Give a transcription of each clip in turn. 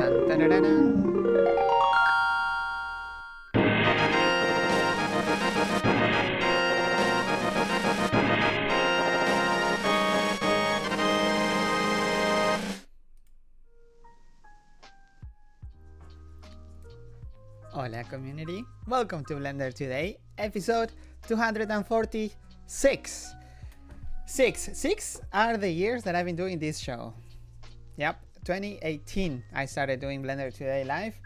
Dun, dun, dun, dun, dun. Hola community, welcome to Blender Today, episode 246. Six are the years that I've been doing this show. Yep, 2018 I started doing Blender Today live,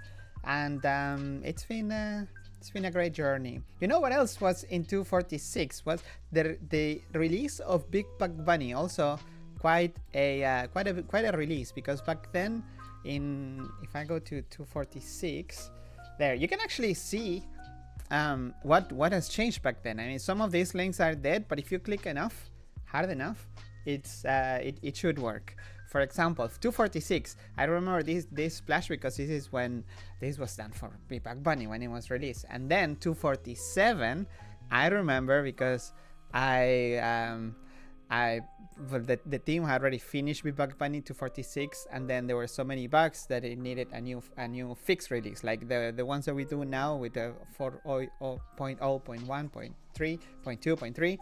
and it's been a great journey. You know what else was in 246 was the release of Big Bug Bunny. Also quite a release, because back then, if I go to 246. There, you can actually see what has changed back then. I mean, some of these links are dead, but if you click enough, hard enough, it should work. For example, 246, I remember this splash because this is when this was done for Big Bug Bunny when it was released. And then 247, I remember because the team had already finished with Bug Bunny 246, and then there were so many bugs that it needed a new fix release, like the ones that we do now with the 4.0.1.3.2.3.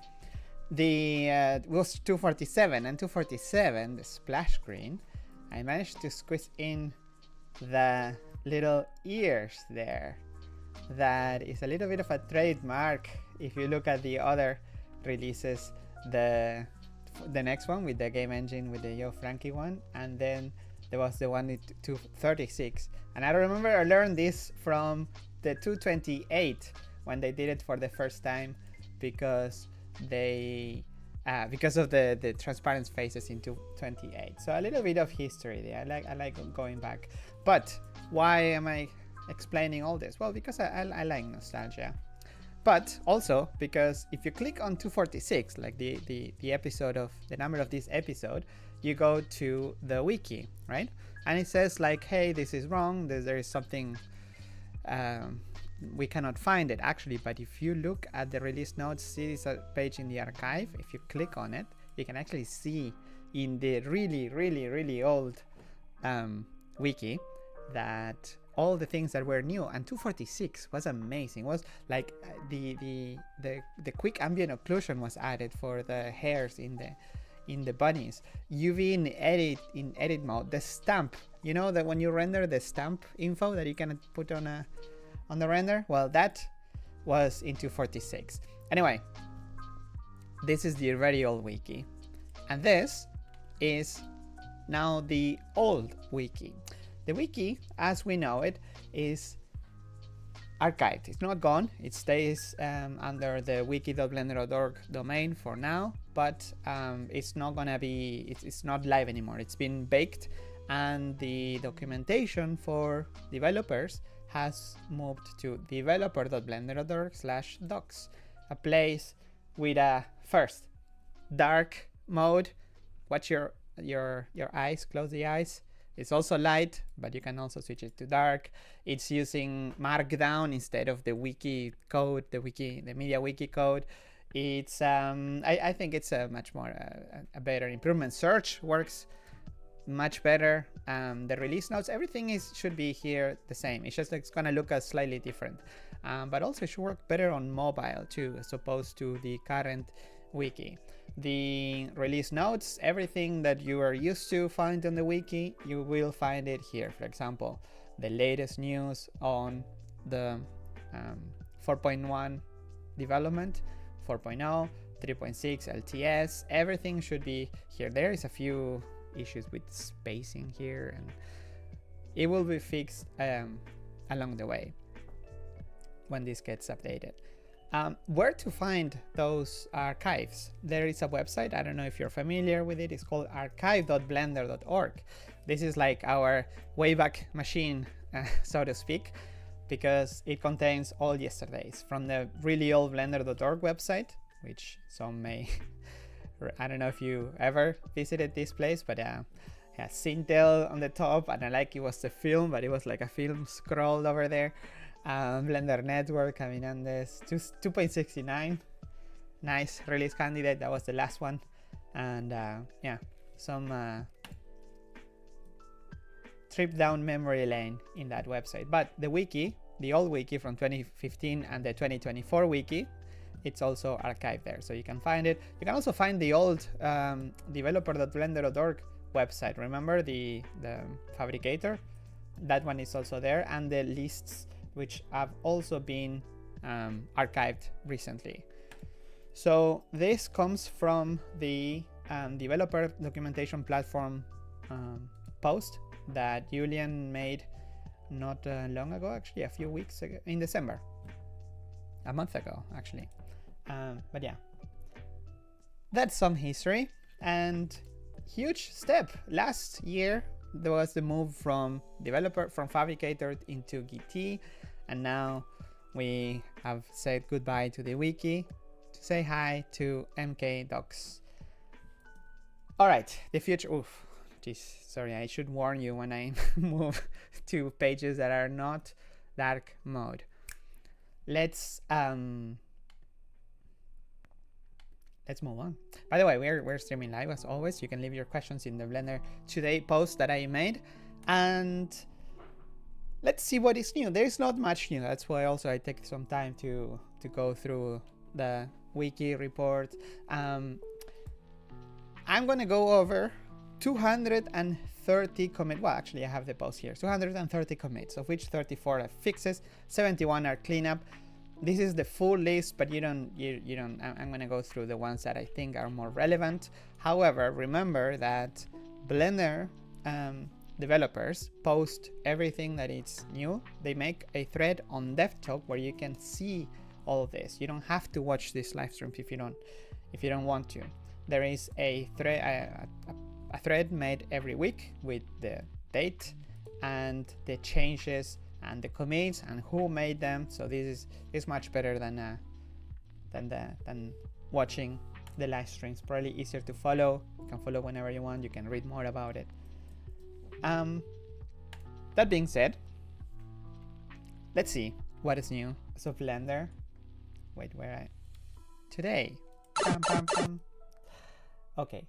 It was 247, and 247, the splash screen, I managed to squeeze in the little ears there. That is a little bit of a trademark. If you look at the other releases, the next one with the game engine with the Yo Frankie one, and then there was the one with 236. And I remember I learned this from the 228 when they did it for the first time, because of the transparent faces in 228. So a little bit of history there. I like going back. But why am I explaining all this? Well, because I like nostalgia. But also because if you click on 246, like the episode of the number of this episode, you go to the wiki, right? And it says like, hey, this is wrong. There is something, we cannot find it actually. But if you look at the release notes, see this page in the archive. If you click on it, you can actually see in the really old wiki that all the things that were new. And 246 was amazing. It was like the quick ambient occlusion was added for the hairs in the bunnies. UV in edit mode. The stamp, you know that when you render the stamp info that you can put on the render, well, that was in 246. Anyway, this is the very old wiki, and this is now the old wiki. The wiki, as we know it, is archived. It's not gone. It stays under the wiki.blender.org domain for now, but it's not gonna be. It's not live anymore. It's been baked, and the documentation for developers has moved to developer.blender.org/docs, a place with a first dark mode. Watch your eyes. Close the eyes. It's also light, but you can also switch it to dark. It's using Markdown instead of the wiki code, the media wiki code. It's I think it's a much more a better improvement. Search works much better. The release notes, everything should be here the same. It's just like it's gonna look slightly different, but also it should work better on mobile too, as opposed to the current wiki. The release notes, everything that you are used to find on the wiki, you will find it here. For example, the latest news on the 4.1 development, 4.0, 3.6 LTS, everything should be here. There is a few issues with spacing here, and it will be fixed along the way when this gets updated. Where to find those archives? There is a website, I don't know if you're familiar with it, it's called archive.blender.org. This is like our Wayback Machine, so to speak, because it contains all yesterdays from the really old blender.org website, which some may, I don't know if you ever visited this place, but it has Sintel on the top, and I like it was the film, but it was like a film scrolled over there. Blender Network, Caminandes 2.69, nice release candidate, that was the last one. And yeah, some strip down memory lane in that website. But the wiki, the old wiki from 2015 and the 2024 wiki, it's also archived there, so you can find it. You can also find the old developer.blender.org website. Remember the fabricator? That one is also there, and the lists which have also been archived recently. So this comes from the developer documentation platform post that Julian made not long ago, actually a few weeks ago, in December, a month ago actually. But yeah, that's some history. And huge step last year, there was the move from fabricator into Git, and now we have said goodbye to the wiki to say hi to MK docs. All right, the future. Oof, geez, sorry, I should warn you when I move to pages that are not dark mode. Let's move on. By the way, we're streaming live as always. You can leave your questions in the Blender Today post that I made, and let's see what is new. There's not much new. That's why also I take some time to go through the wiki report. I'm gonna go over 230 commits. Well, actually I have the post here. 230 commits, of which 34 are fixes, 71 are cleanup. This is the full list, but you don't. I'm gonna go through the ones that I think are more relevant. However, remember that Blender developers post everything that is new. They make a thread on DevTalk where you can see all of this. You don't have to watch this live stream if you don't want to. There is a thread made every week with the date and the changes and the commits and who made them. So this is much better than watching the live streams. Probably easier to follow. You can follow whenever you want. You can read more about it. That being said, let's see what is new. So Blender. Wait, today. Okay.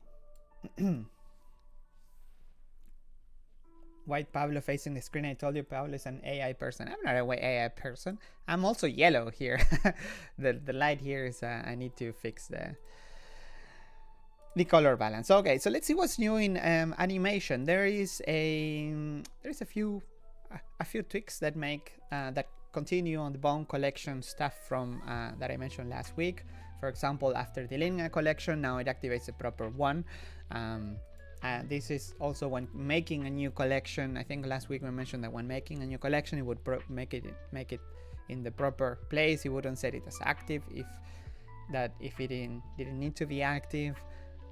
White Pablo facing the screen. I told you Pablo is an AI person. I'm not an AI person. I'm also yellow here. the light here is I need to fix the color balance. Okay, so let's see what's new in animation. There's a few tweaks that make that continue on the bone collection stuff from that I mentioned last week. For example, after deleting a collection, now it activates the proper one. This is also when making a new collection. I think last week we mentioned that when making a new collection, it would make it in the proper place. It wouldn't set it as active if it didn't need to be active.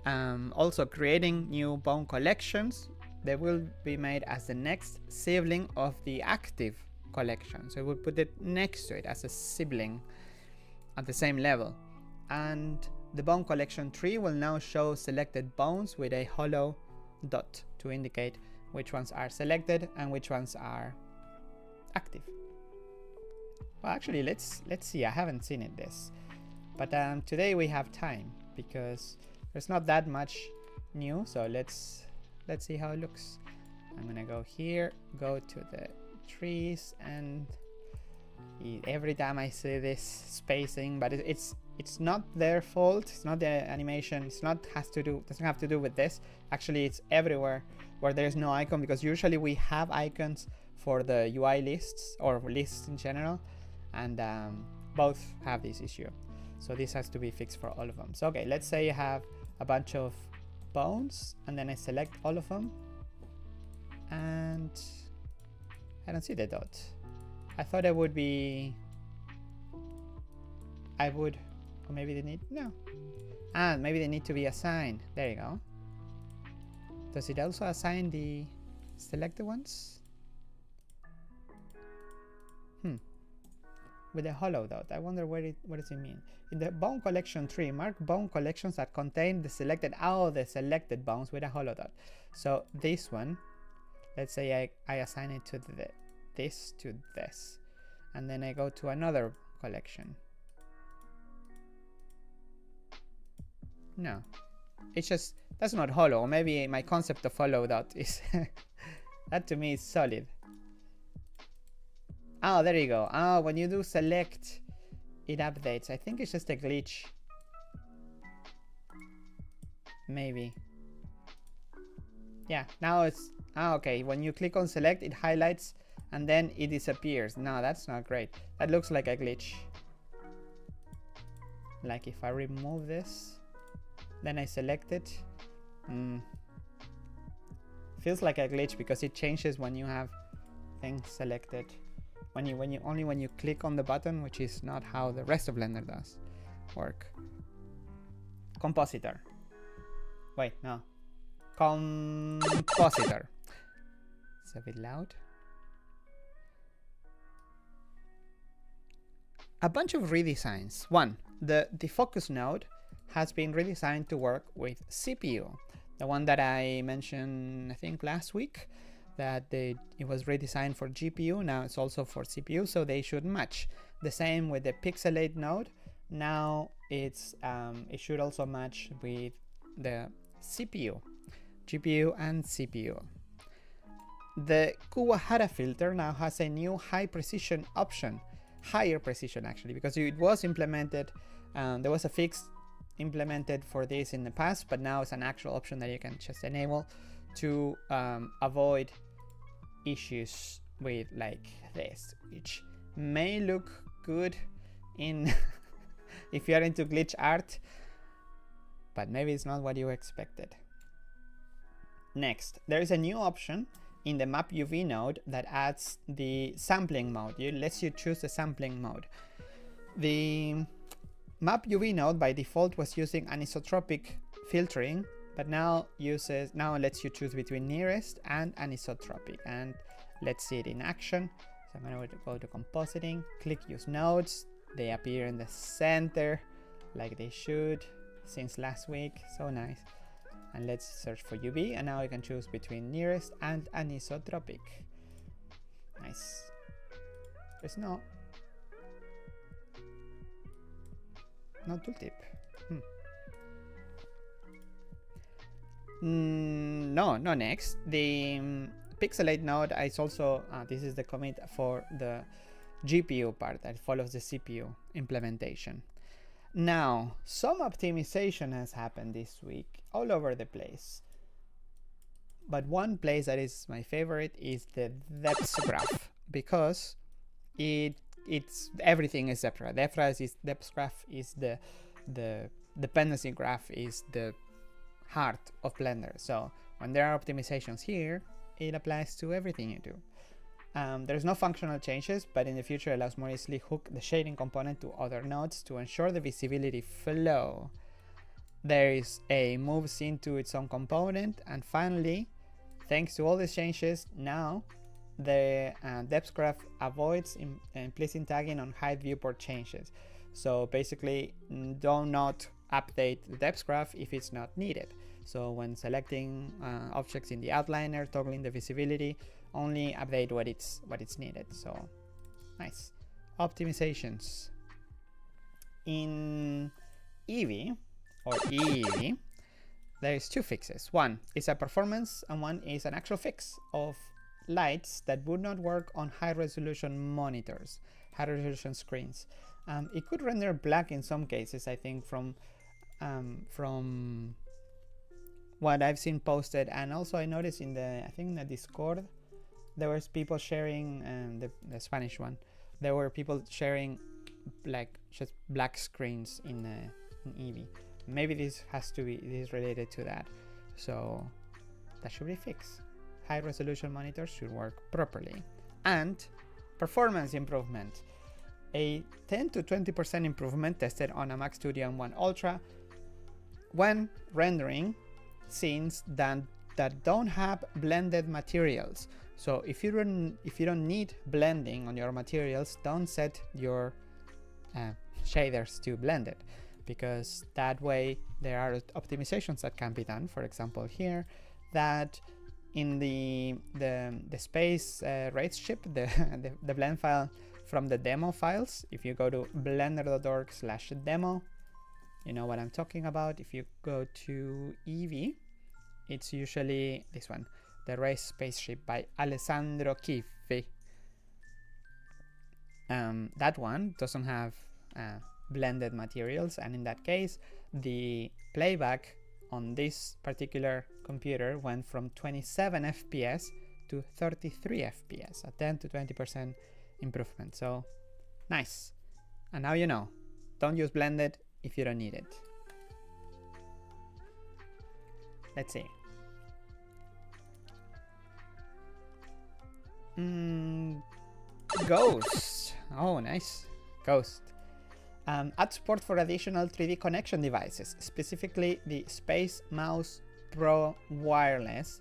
Also creating new bone collections, they will be made as the next sibling of the active collection. So we'll put it next to it as a sibling at the same level. And the bone collection tree will now show selected bones with a hollow dot to indicate which ones are selected and which ones are active. Well, actually, let's see. I haven't seen this, but today we have time because there's not that much new. So let's see how it looks. I'm gonna go here, go to the trees, and every time I see this spacing, but it's not their fault. It's not the animation. Doesn't have to do with this. Actually, it's everywhere where there's no icon, because usually we have icons for the UI lists or lists in general, and both have this issue. So this has to be fixed for all of them. So okay, let's say you have a bunch of bones, and then I select all of them, and I don't see the dot. I thought it would be. Or maybe they need, no. Maybe they need to be assigned. There you go. Does it also assign the selected ones? With a hollow dot. I wonder what does it mean? In the bone collection tree, mark bone collections that contain the selected bones with a hollow dot. So this one, let's say I assign it to this to this, and then I go to another collection. No, it's just, that's not hollow. Or maybe my concept of hollow dot is That to me is solid. Oh, there you go. Oh, when you do select, it updates. I think it's just a glitch. Maybe. Yeah, now it's... Ah, okay. When you click on select, it highlights and then it disappears. No, that's not great. That looks like a glitch. Like if I remove this, then I select it. Feels like a glitch because it changes when you have things selected. When you click on the button, which is not how the rest of Blender does work. Compositor. Wait, no. Compositor. It's a bit loud. A bunch of redesigns. One, the focus node has been redesigned to work with CPU. The one that I mentioned, I think last week, that it was redesigned for GPU. Now it's also for CPU, so they should match. The same with the pixelate node. Now it's it should also match with the CPU, GPU and CPU. The Kuwahara filter now has a new high precision option, higher precision actually, because it was implemented. There was a fix implemented for this in the past, but now it's an actual option that you can just enable to avoid issues with like this, which may look good in if you are into glitch art, but maybe it's not what you expected. Next, there is a new option in the map UV node that adds the sampling mode. It lets you choose the sampling mode. The map UV node by default was using anisotropic filtering, but now lets you choose between nearest and anisotropic. And let's see it in action. So I'm going to go to compositing, click use nodes. They appear in the center like they should since last week. So nice. And let's search for UV, and now I can choose between nearest and anisotropic. Nice. There's no tooltip. No next. The pixelate node is also this is the commit for the GPU part that follows the CPU implementation. Now, some optimization has happened this week all over the place. But one place that is my favorite is the depth graph, because it's everything is depth graph. Depth graph is the dependency graph is the heart of Blender. So when there are optimizations here, it applies to everything you do. There's no functional changes, but in the future it allows more easily hook the shading component to other nodes to ensure the visibility flow. There is a move scene to its own component, and finally, thanks to all these changes, now the depth graph avoids implicit tagging on hide viewport changes. So basically, do not update the depth graph if it's not needed. So when selecting objects in the outliner, toggling the visibility, only update what it's needed. So nice optimizations. In Eevee or Eevee, there is two fixes. One is a performance, and one is an actual fix of lights that would not work on high resolution monitors, high resolution screens. It could render black in some cases, I think, from what I've seen posted, and also I noticed in the Discord, there was people sharing the Spanish one. There were people sharing like just black screens in Eevee. Maybe this is related to that. So that should be fixed. High resolution monitors should work properly. And performance improvement. A 10 to 20% improvement tested on a Mac Studio M1 Ultra when rendering scenes that don't have blended materials. So if you don't need blending on your materials, don't set your shaders to blended, because that way there are optimizations that can be done. For example, here, that in the space rates chip, the blend file from the demo files, if you go to blender.org/demo, you know what I'm talking about. If you go to Eevee, it's usually this one, The Race Spaceship by Alessandro Chiffi. That one doesn't have blended materials, and in that case the playback on this particular computer went from 27 FPS to 33 FPS, a 10 to 20% improvement. So nice. And now you know, don't use blended if you don't need it. Let's see. Ghost. Oh, nice. Ghost. Add support for additional 3D connection devices, specifically the Space Mouse Pro Wireless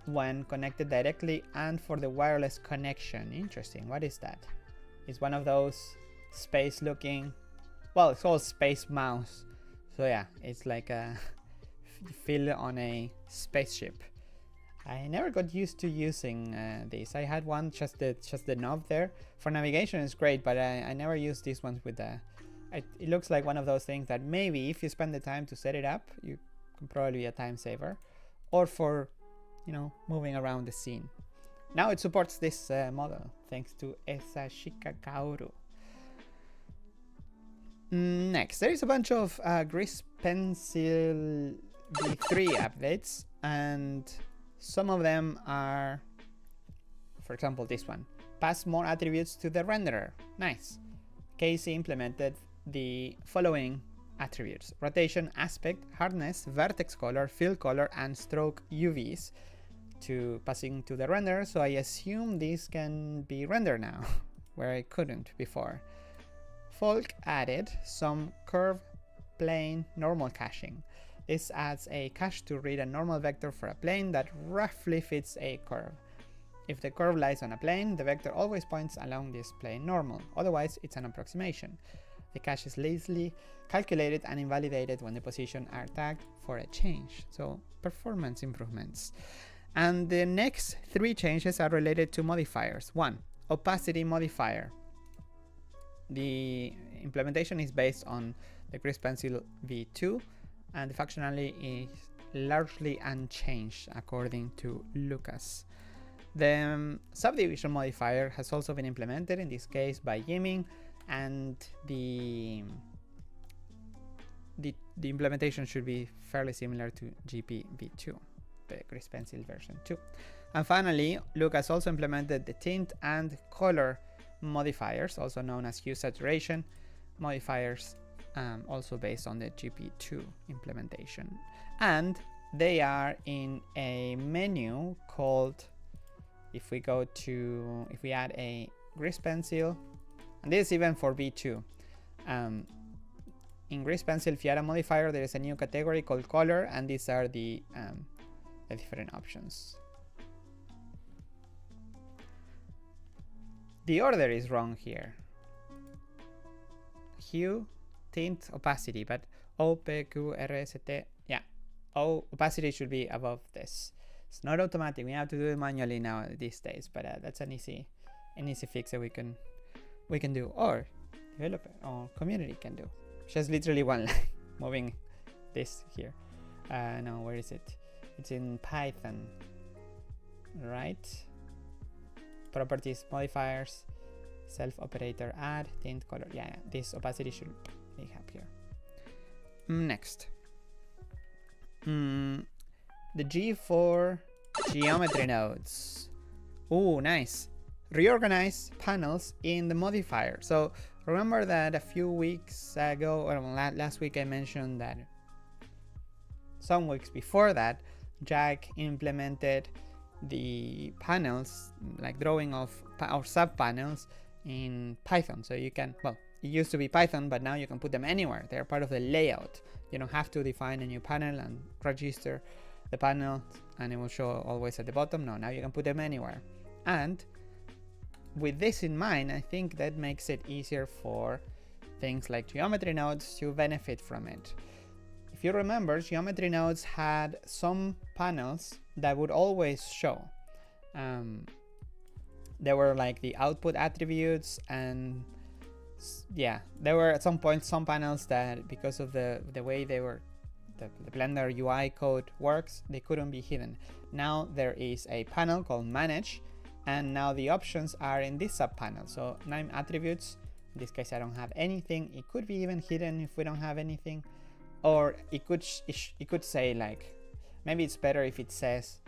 when connected directly, and for the wireless connection. Interesting. What is that? It's one of those space looking, well, it's called Space Mouse. So yeah, it's like a feel on a spaceship. I never got used to using this. I had one, just the knob there. For navigation it's great, but I never used these ones with the... It looks like one of those things that maybe if you spend the time to set it up, you can probably be a time saver. Or for, you know, moving around the scene. Now it supports this model, thanks to Esashika Kaoru. Next, there is a bunch of Grease Pencil V3 updates, and some of them are, for example, this one. Pass more attributes to the renderer. Nice. Casey implemented the following attributes: rotation, aspect, hardness, vertex color, fill color, and stroke UVs to passing to the renderer. So I assume these can be rendered now, where I couldn't before. Folk added some curve plane normal caching. This adds a cache to read a normal vector for a plane that roughly fits a curve. If the curve lies on a plane, the vector always points along this plane normal, otherwise it's an approximation. The cache is lazily calculated and invalidated when the positions are tagged for a change. So performance improvements. And the next three changes are related to modifiers. 1. Opacity modifier. The implementation is based on the Grease Pencil V2, and the functionality is largely unchanged according to Lucas. The subdivision modifier has also been implemented, in this case by Yiming, and the implementation should be fairly similar to GP V2, the Grease Pencil version 2. And finally, Lucas also implemented the tint and color modifiers, also known as hue saturation modifiers, also based on the GP2 implementation. And they are in a menu called, if we add a Grease Pencil, and this is even for V2. In Grease Pencil, if you add a modifier, there is a new category called color, and these are the different options. The order is wrong here. Hue, tint, opacity, but O, P, Q, R, S, T, yeah. Opacity should be above this. It's not automatic. We have to do it manually now these days, but that's an easy fix that we can do, or developer or community can do. Just literally one line, moving this here. No, where is it? It's in Python, right? Properties, modifiers, self operator, add, tint, color. Yeah, this opacity should be up here. Next, the G4 geometry nodes. Oh, nice. Reorganize panels in the modifier. So remember that a few weeks ago, or last week, I mentioned that some weeks before that, Jack implemented the panels, like drawing of our sub panels in Python. So you can, well, it used to be Python, but now you can put them anywhere. They're part of the layout. You don't have to define a new panel and register the panel and it will show always at the bottom. No, now you can put them anywhere. And with this in mind, I think that makes it easier for things like geometry nodes to benefit from it. If you remember, geometry nodes had some panels that would always show. There were like the output attributes, and yeah, there were at some point some panels that, because of the way they were the Blender UI code works, they couldn't be hidden. Now there is a panel called Manage, and now the options are in this sub panel. So name attributes, in this case I don't have anything. It could be even hidden if we don't have anything, or it could say like, maybe it's better if it says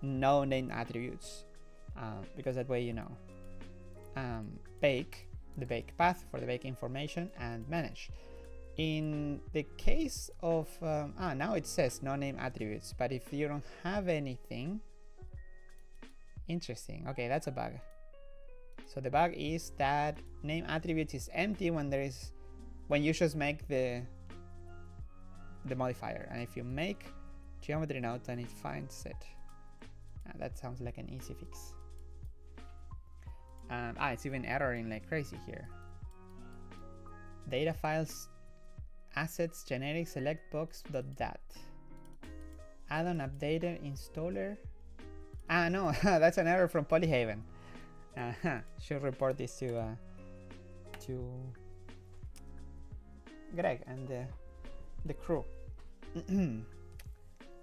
no name attributes, because that way you know. Bake, the bake path for the bake information, and manage. In the case of now it says no name attributes, but if you don't have anything, interesting. Okay, that's a bug. So the bug is that name attributes is empty when you just make the modifier, and if you make geometry node, then it finds it. That sounds like an easy fix. It's even erroring like crazy here. Data files, assets, generic, select box, .dat. Add-on updater, installer. No, that's an error from Polyhaven. Should report this to Greg and the crew.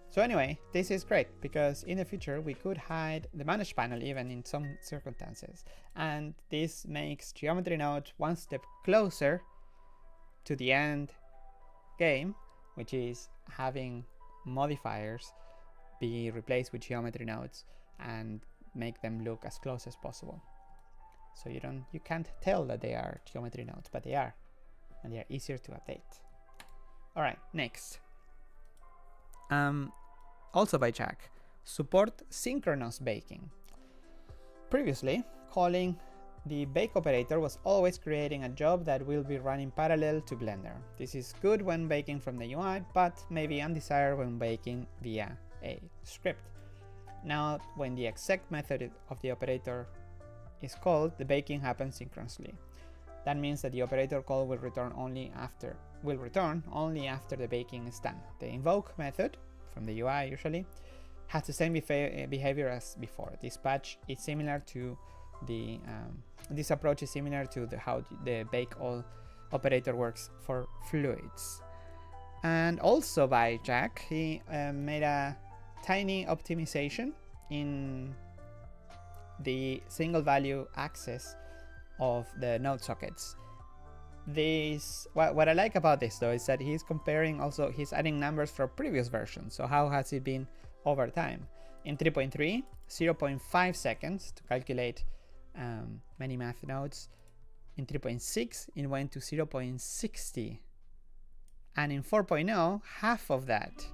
So anyway, this is great because in the future we could hide the manage panel even in some circumstances, and this makes geometry node one step closer to the end game, which is having modifiers be replaced with geometry nodes and make them look as close as possible. So you can't tell that they are geometry nodes, but they are, and they are easier to update. All right, next. Also by Jack, support synchronous baking. Previously, calling the bake operator was always creating a job that will be running parallel to Blender. This is good when baking from the UI, but maybe undesired when baking via a script. Now, when the exec method of the operator is called, the baking happens synchronously. That means that the operator call will return only after the baking is done. The invoke method from the UI usually has the same behavior as before. This approach is similar to how the bake all operator works for fluids. And also by Jack, he made a tiny optimization in the single value access of the node sockets. What I like about this though is that he's adding numbers from previous versions. So how has it been over time? In 3.3, 0.5 seconds to calculate many math nodes. In 3.6, it went to 0.60. And in 4.0, half of that.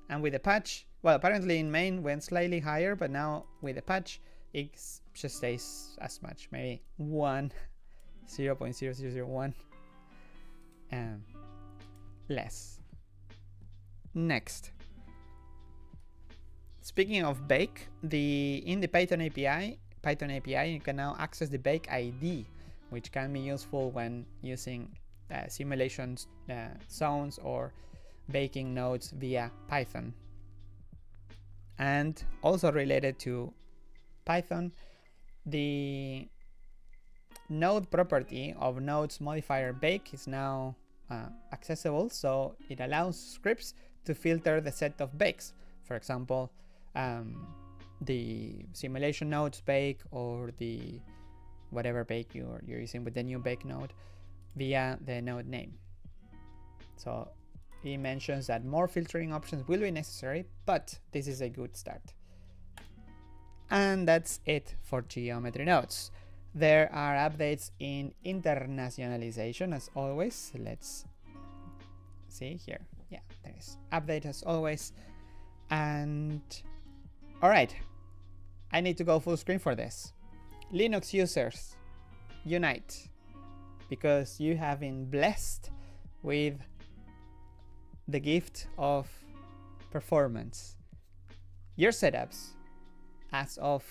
And with the patch, well, apparently in main went slightly higher, but now with the patch, it just stays as much, maybe 0.0001 less. Next, speaking of bake, in the Python API, you can now access the bake ID, which can be useful when using simulations zones or baking nodes via Python. And also related to Python, the node property of nodes modifier bake is now accessible, so it allows scripts to filter the set of bakes. For example, the simulation nodes bake or the whatever bake you're using with the new bake node via the node name. So he mentions that more filtering options will be necessary, but this is a good start. And that's it for geometry nodes. There are updates in internationalization as always. Let's see here. Yeah, there is update as always. And all right, I need to go full screen for this. Linux users, unite, because you have been blessed with the gift of performance. Your setups, as of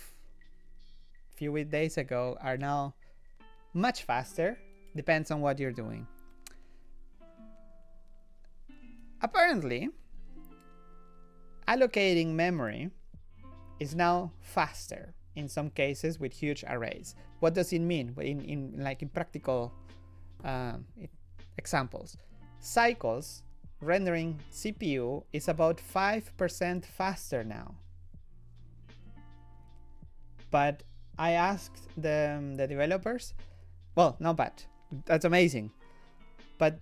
a few days ago, are now much faster. Depends on what you're doing. Apparently, allocating memory is now faster in some cases with huge arrays. What does it mean in practical examples? Cycles rendering CPU is about 5% faster now. But I asked the developers, well, not bad, that's amazing. But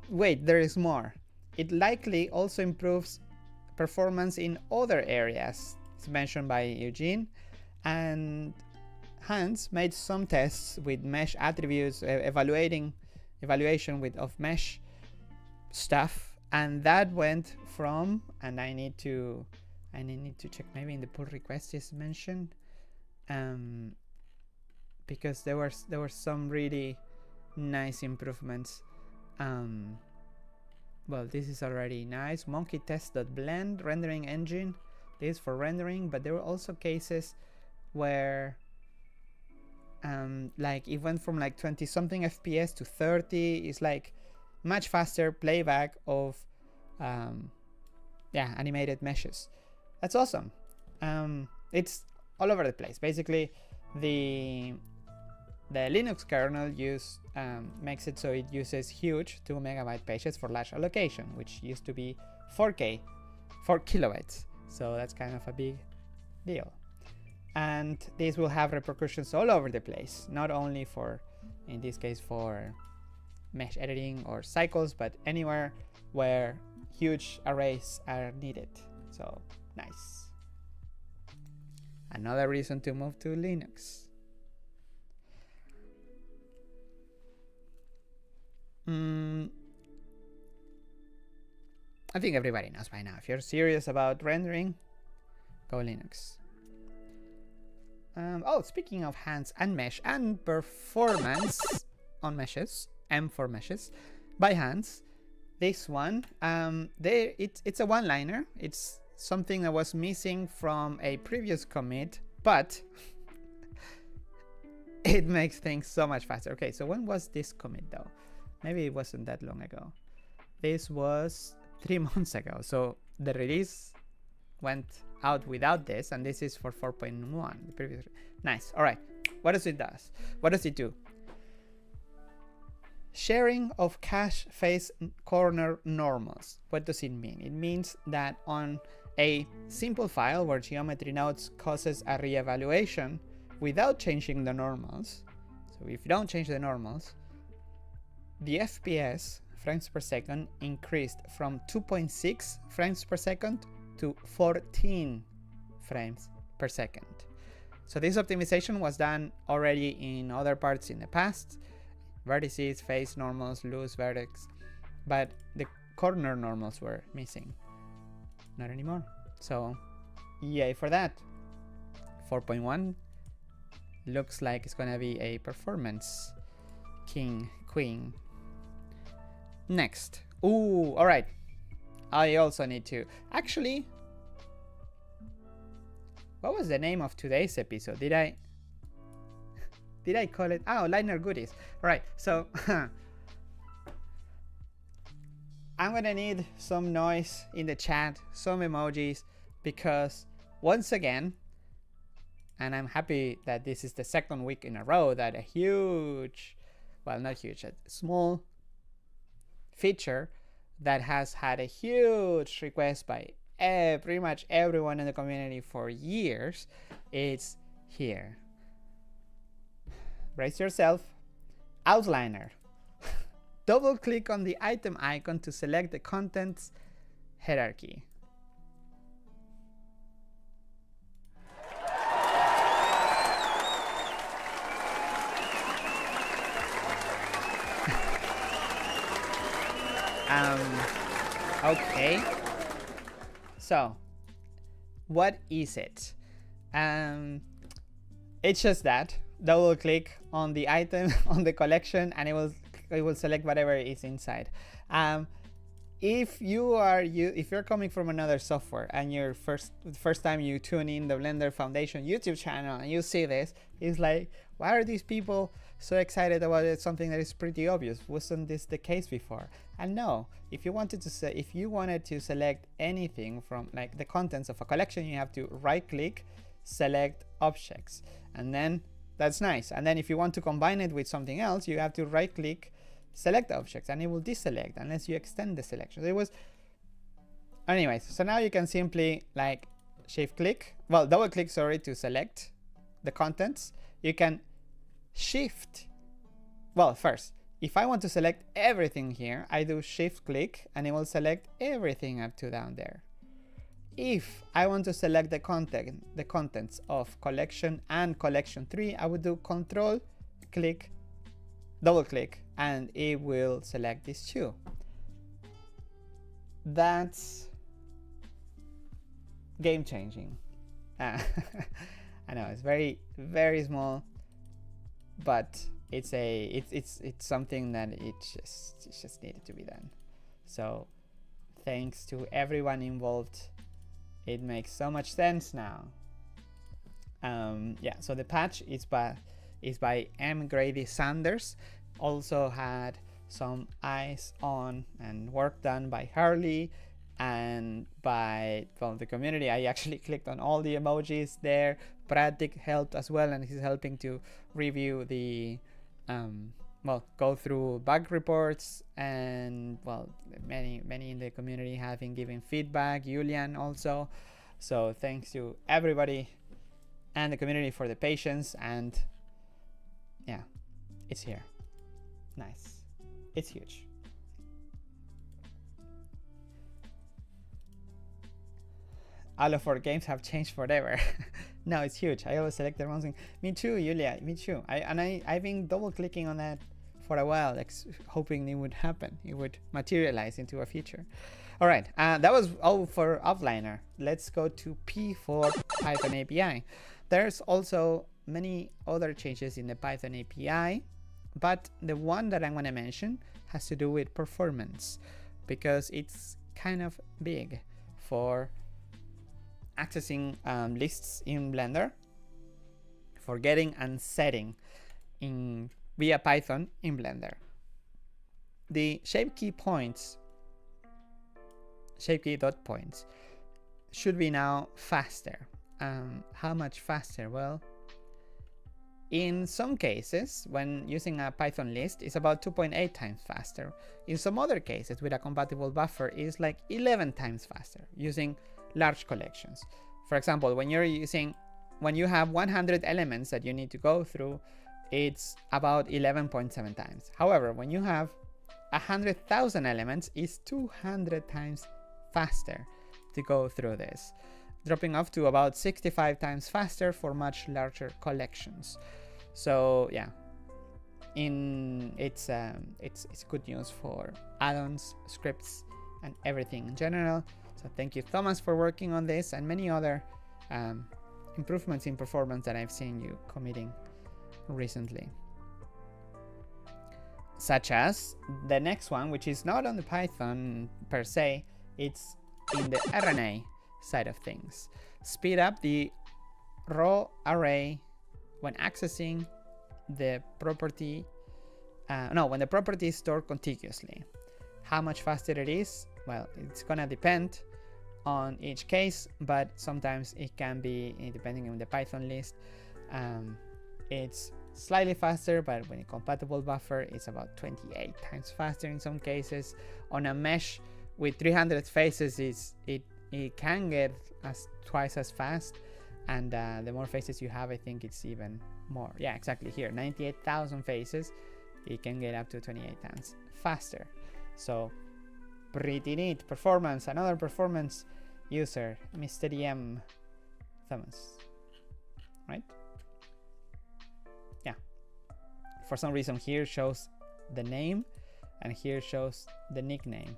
wait, there is more. It likely also improves performance in other areas. It's mentioned by Eugene, and Hans made some tests with mesh attributes, evaluation of mesh stuff, and that went from, and I need to check, maybe in the pull request is mentioned, because there were some really nice improvements. Well, this is already nice. Monkey test.blend rendering engine. This is for rendering, but there were also cases where like it went from like 20 something FPS to 30. It's like much faster playback of animated meshes. That's awesome. It's all over the place. Basically, the Linux kernel makes it so it uses huge 2 megabyte pages for large allocation, which used to be 4 kilobytes. So that's kind of a big deal. And this will have repercussions all over the place, not only for, in this case, for mesh editing or cycles, but anywhere where huge arrays are needed. So nice. Another reason to move to Linux. I think everybody knows by now. If you're serious about rendering, go Linux. Oh, speaking of hands and mesh and performance on meshes, M for meshes, by hands, this one, it's a one-liner. It's something that was missing from a previous commit, but it makes things so much faster. Okay, so when was this commit though? Maybe it wasn't that long ago. This was 3 months ago. So the release went out without this, and this is for 4.1. The previous. Nice. All right. What does it do? What does it do? Sharing of cache face corner normals. What does it mean? It means that on a simple file where geometry nodes causes a reevaluation without changing the normals. So if you don't change the normals, the FPS, frames per second, increased from 2.6 frames per second to 14 frames per second. So this optimization was done already in other parts in the past. Vertices, face normals, loose vertex, but the corner normals were missing. Not anymore. So yay for that. 4.1 looks like it's gonna be a performance queen. Next. Ooh, all right. I also need to actually. What was the name of today's episode? Did I call it? Oh, liner goodies. All right. So I'm gonna need some noise in the chat, some emojis, because once again, and I'm happy that this is the second week in a row that a huge, well, not huge, a small feature that has had a huge request by pretty much everyone in the community for years, it's here. Brace yourself. Outliner. Double click on the item icon to select the contents hierarchy. Okay. So, what is it? It's just that. Double click on the item on the collection, and it will select whatever is inside. If you're coming from another software and your first time you tune in the Blender Foundation YouTube channel and you see this, it's like, why are these people so excited about it? Something that is pretty obvious. Wasn't this the case before? And no, if you wanted to select anything from like the contents of a collection, you have to right click, select objects, and then that's nice. And then if you want to combine it with something else, you have to right click, select objects, and it will deselect unless you extend the selection. It was, anyways. So now you can simply like shift click, well, double click, sorry, to select the contents. You can shift, well, first, if I want to select everything here, I do shift click and it will select everything up to down there. If I want to select the contents of collection and collection 3, I would do control click, double click, and it will select these two. That's game changing. I know it's very, very small, but it's something that it just needed to be done. So thanks to everyone involved. It makes so much sense now. Yeah, so the patch is by M. Grady Sanders. Also had some eyes on and work done by Harley and by, well, the community. I actually clicked on all the emojis there. Pratik helped as well, and he's helping to review the well, go through bug reports, and well, many in the community have been giving feedback. Julian also. So thanks to everybody and the community for the patience, and yeah, it's here. Nice. It's huge. All of our games have changed forever. No, it's huge. I always select the wrong thing. Me too, Julia. Me too. I've been double clicking on that for a while, like hoping it would happen. It would materialize into a feature. All right. That was all for Offliner. Let's go to P for Python API. There's also many other changes in the Python API, but the one that I'm going to mention has to do with performance, because it's kind of big for accessing lists in Blender, for getting and setting in via Python in Blender. The shape key points, shape key dot points, should be now faster. How much faster? Well, in some cases, when using a Python list, it's about 2.8 times faster. In some other cases, with a compatible buffer, it's like 11 times faster using large collections. For example, when you have 100 elements that you need to go through, it's about 11.7 times. However, when you have 100,000 elements, it's 200 times faster to go through this, dropping off to about 65 times faster for much larger collections. So yeah, it's good news for add-ons, scripts, and everything in general. So thank you, Thomas, for working on this and many other improvements in performance that I've seen you committing recently. Such as the next one, which is not on the Python per se, it's in the RNA side of things. Speed up the raw array when accessing the property, when the property is stored contiguously. How much faster it is? Well, it's gonna depend on each case, but sometimes it can be, depending on the Python list, it's slightly faster, but when a compatible buffer, it's about 28 times faster in some cases. On a mesh with 300 faces, it can get twice as fast, and the more faces you have, I think it's even more. Yeah, exactly here, 98,000 faces, it can get up to 28 times faster. So pretty neat performance. Another performance user, Mr. M. Thomas, right? Yeah. For some reason here shows the name and here shows the nickname.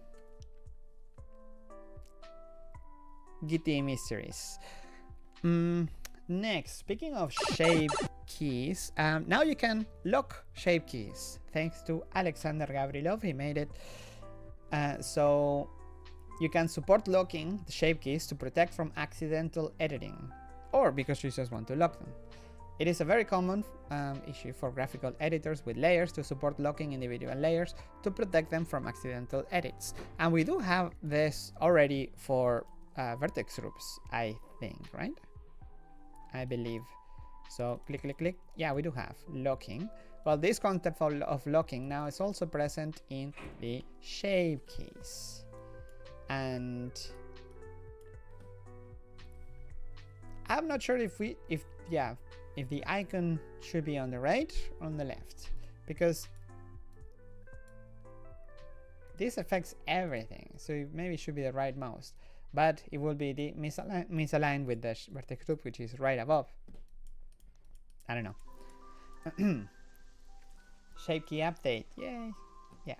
Gitty mysteries. Next, speaking of shape keys, now you can lock shape keys thanks to Alexander Gavrilov. He made it so you can support locking the shape keys to protect from accidental editing, or because you just want to lock them. It is a very common issue for graphical editors with layers to support locking individual layers to protect them from accidental edits. And we do have this already for vertex groups, I think, right? I believe So click, click, click. Yeah, we do have locking. Well, this concept of locking now is also present in the shape keys. And I'm not sure if the icon should be on the right or on the left, because this affects everything. So maybe it should be the right mouse, but it will be the misaligned with the vertex group, which is right above. I don't know. Shape key update. Yay. Yeah.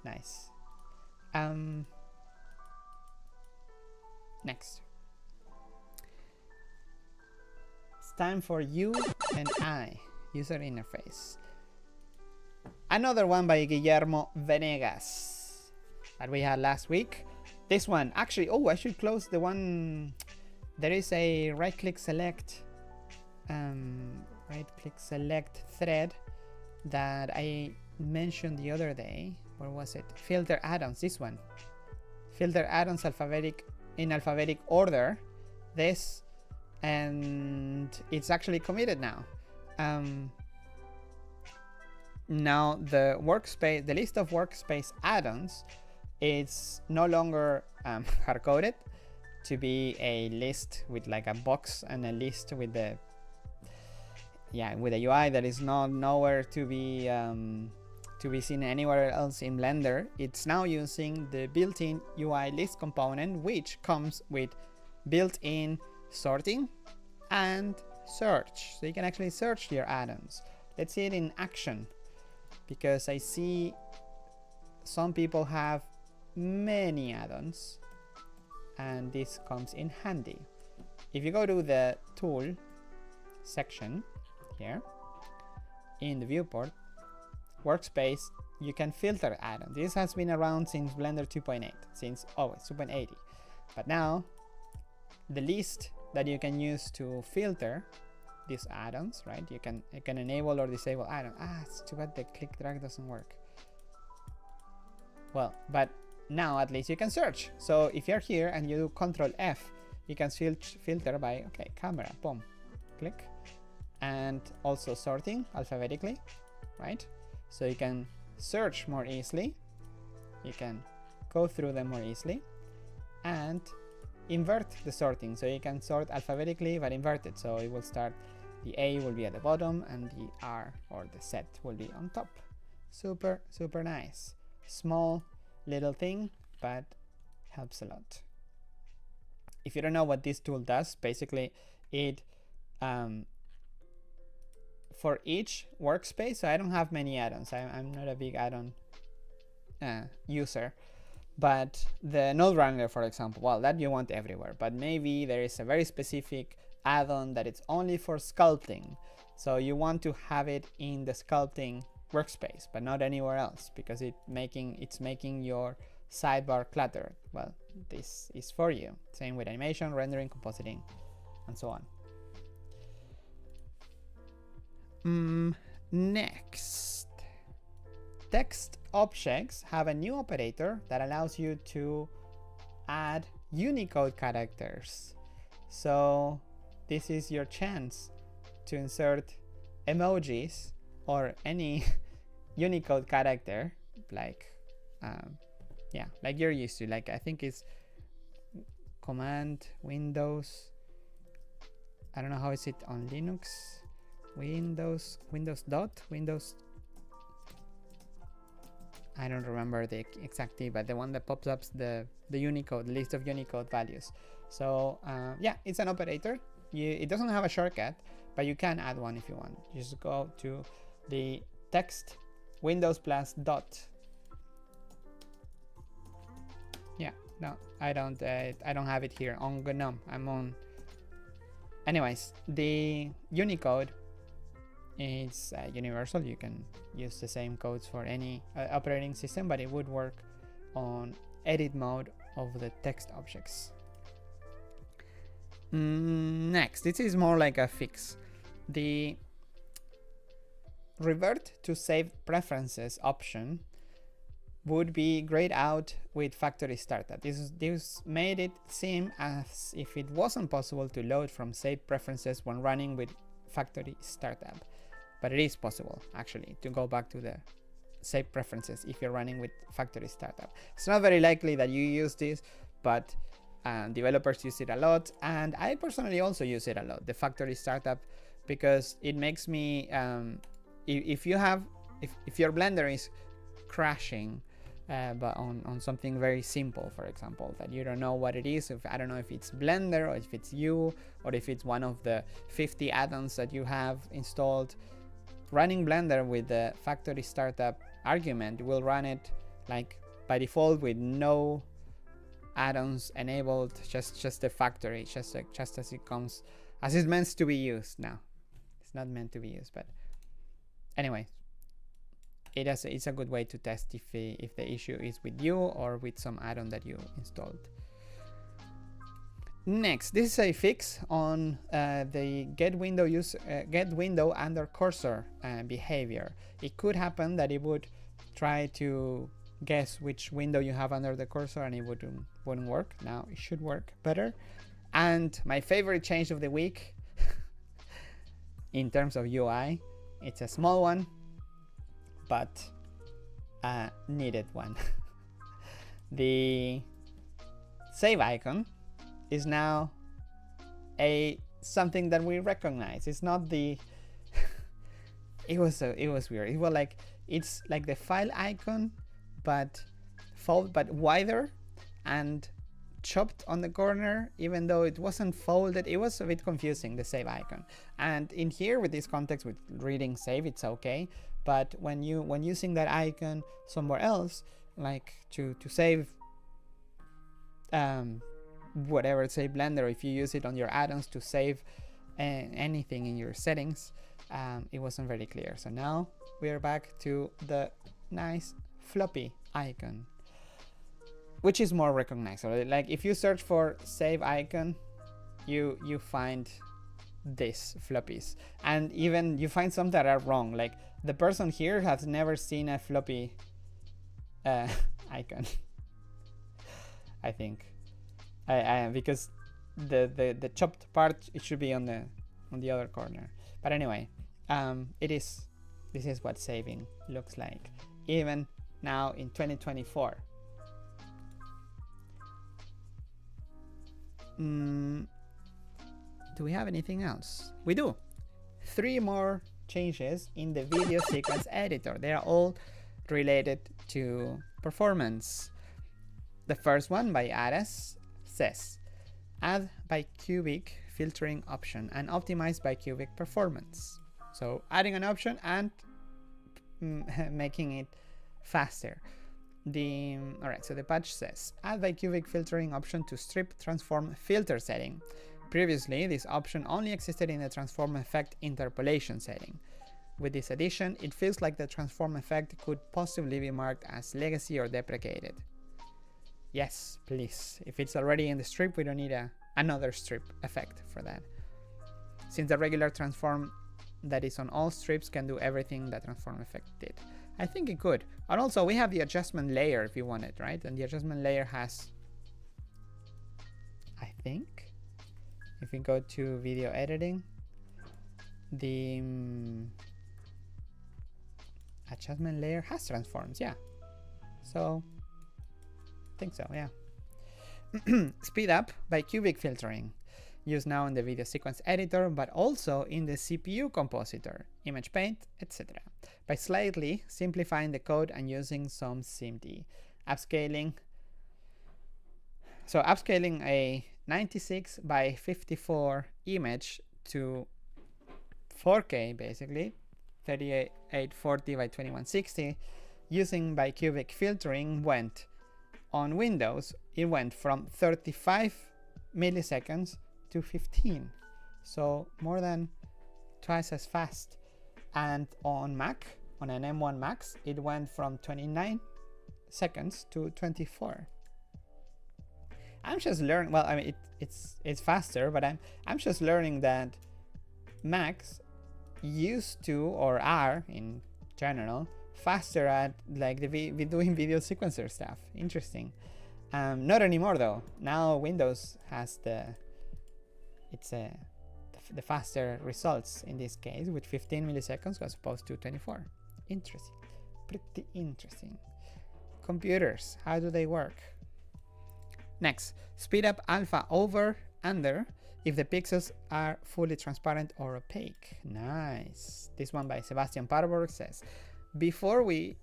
Nice. Next. It's time for you and I. User interface. Another one by Guillermo Venegas that we had last week. This one, actually, oh, I should close the one. There is a right-click select thread that I mentioned the other day. Where was it? Filter add-ons, this one. Filter add-ons in alphabetic order. This, and it's actually committed now. Now the workspace, the list of workspace add-ons, it's no longer hard-coded to be a list with like a box and a list with the with a UI that is nowhere to be seen anywhere else in Blender. It's now using the built-in UI list component, which comes with built-in sorting and search, so you can actually search your add-ons. Let's see it in action, because I see some people have many add-ons and this comes in handy. If you go to the tool section here in the viewport workspace, you can filter add-ons. This has been around since Blender 2.8, since always 2.80, but now the list that you can use to filter these add-ons, right? You can enable or disable add-on. It's too bad the click drag doesn't work. Well, but now at least you can search. So if you're here and you do Control F, you can filter by camera, boom, click, and also sorting alphabetically, right? So you can search more easily, you can go through them more easily, and invert the sorting, so you can sort alphabetically but inverted, so it will start, the A will be at the bottom and the R or the Z will be on top. Super nice. Small little thing, but helps a lot. If you don't know what this tool does, basically it for each workspace, so I don't have many add-ons, I'm not a big add-on user, but the node wrangler, for example, well, that you want everywhere, but maybe there is a very specific add-on that it's only for sculpting, so you want to have it in the sculpting workspace but not anywhere else, because it's making your sidebar cluttered. Well, this is for you. Same with animation, rendering, compositing, and so on. Next, text objects have a new operator that allows you to add Unicode characters. So this is your chance to insert emojis or any Unicode character, like like you're used to, like I think it's Command Windows, I don't know how is it on Linux, Windows dot Windows, I don't remember the exact key, but the one that pops up the Unicode list of Unicode values. So it's an operator. It doesn't have a shortcut, but you can add one if you want. You just go to the text Windows plus dot. No, I don't have it here on GNOME. I'm on. Anyways, the Unicode is universal. You can use the same codes for any operating system, but it would work on edit mode of the text objects. Next, this is more like a fix. The revert to saved preferences option would be grayed out with factory startup. This made it seem as if it wasn't possible to load from saved preferences when running with factory startup. But it is possible, actually, to go back to the saved preferences if you're running with factory startup. It's not very likely that you use this, but developers use it a lot, and I personally also use it a lot, the factory startup, because it makes me if your Blender is crashing but on something very simple, for example, that you don't know what it is, I don't know if it's Blender or if it's you or if it's one of the 50 add-ons that you have installed, running Blender with the factory startup argument will run it like by default with no add-ons enabled, just the factory, just as it comes, as it's meant to be used. Now it's not meant to be used, but anyway, it's a good way to test if the issue is with you or with some add-on that you installed. Next, this is a fix on the get window under cursor behavior. It could happen that it would try to guess which window you have under the cursor and it wouldn't work. Now it should work better. And my favorite change of the week in terms of UI, it's a small one, but a needed one. The save icon is now something that we recognize. It's not the it was weird. It was like, it's like the file icon but wider and chopped on the corner, even though it wasn't folded. It was a bit confusing, the save icon. And in here, with this context, with reading save, it's okay, but when using that icon somewhere else, like to save whatever, say Blender, if you use it on your add-ons to save anything in your settings, it wasn't very clear. So now we are back to the nice floppy icon, which is more recognizable. Like if you search for save icon, you find this floppies, and even you find some that are wrong. Like the person here has never seen a floppy icon. I think because the chopped part, it should be on the other corner. But anyway, this is what saving looks like even now in 2024. Do we have anything else? We do. 3 more changes in the video sequence editor. They are all related to performance. The first one by Ares says, add bicubic filtering option and optimize bicubic performance. So adding an option and making it faster. Alright, so the patch says, add bicubic filtering option to strip transform filter setting. Previously, this option only existed in the transform effect interpolation setting. With this addition, it feels like the transform effect could possibly be marked as legacy or deprecated. Yes, please. If it's already in the strip, we don't need another strip effect for that. Since the regular transform that is on all strips can do everything that transform effect did. I think it could. And also we have the adjustment layer if you want it, right? And the adjustment layer has, I think, if we go to video editing, the adjustment layer has transforms, yeah. So I think so, yeah. Speed up bicubic filtering, used now in the video sequence editor, but also in the CPU compositor, image paint, etc. by slightly simplifying the code and using some SIMD. Upscaling. So upscaling a 96 by 54 image to 4K, basically 3840 by 2160, using bicubic filtering went on Windows, it went from 35 milliseconds to 15, so more than twice as fast. And on Mac, on an M1 Max, it went from 29 seconds to 24. I'm just learning, well, I mean, it's faster, but I'm just learning that Macs used to, or are in general, faster at like doing video sequencer stuff. Interesting. Not anymore though. Now Windows has the faster results in this case with 15 milliseconds as opposed to 24. Interesting. Pretty interesting. Computers, how do they work? Next, speed up alpha over under if the pixels are fully transparent or opaque. Nice. This one by Sebastian Parborg says, before we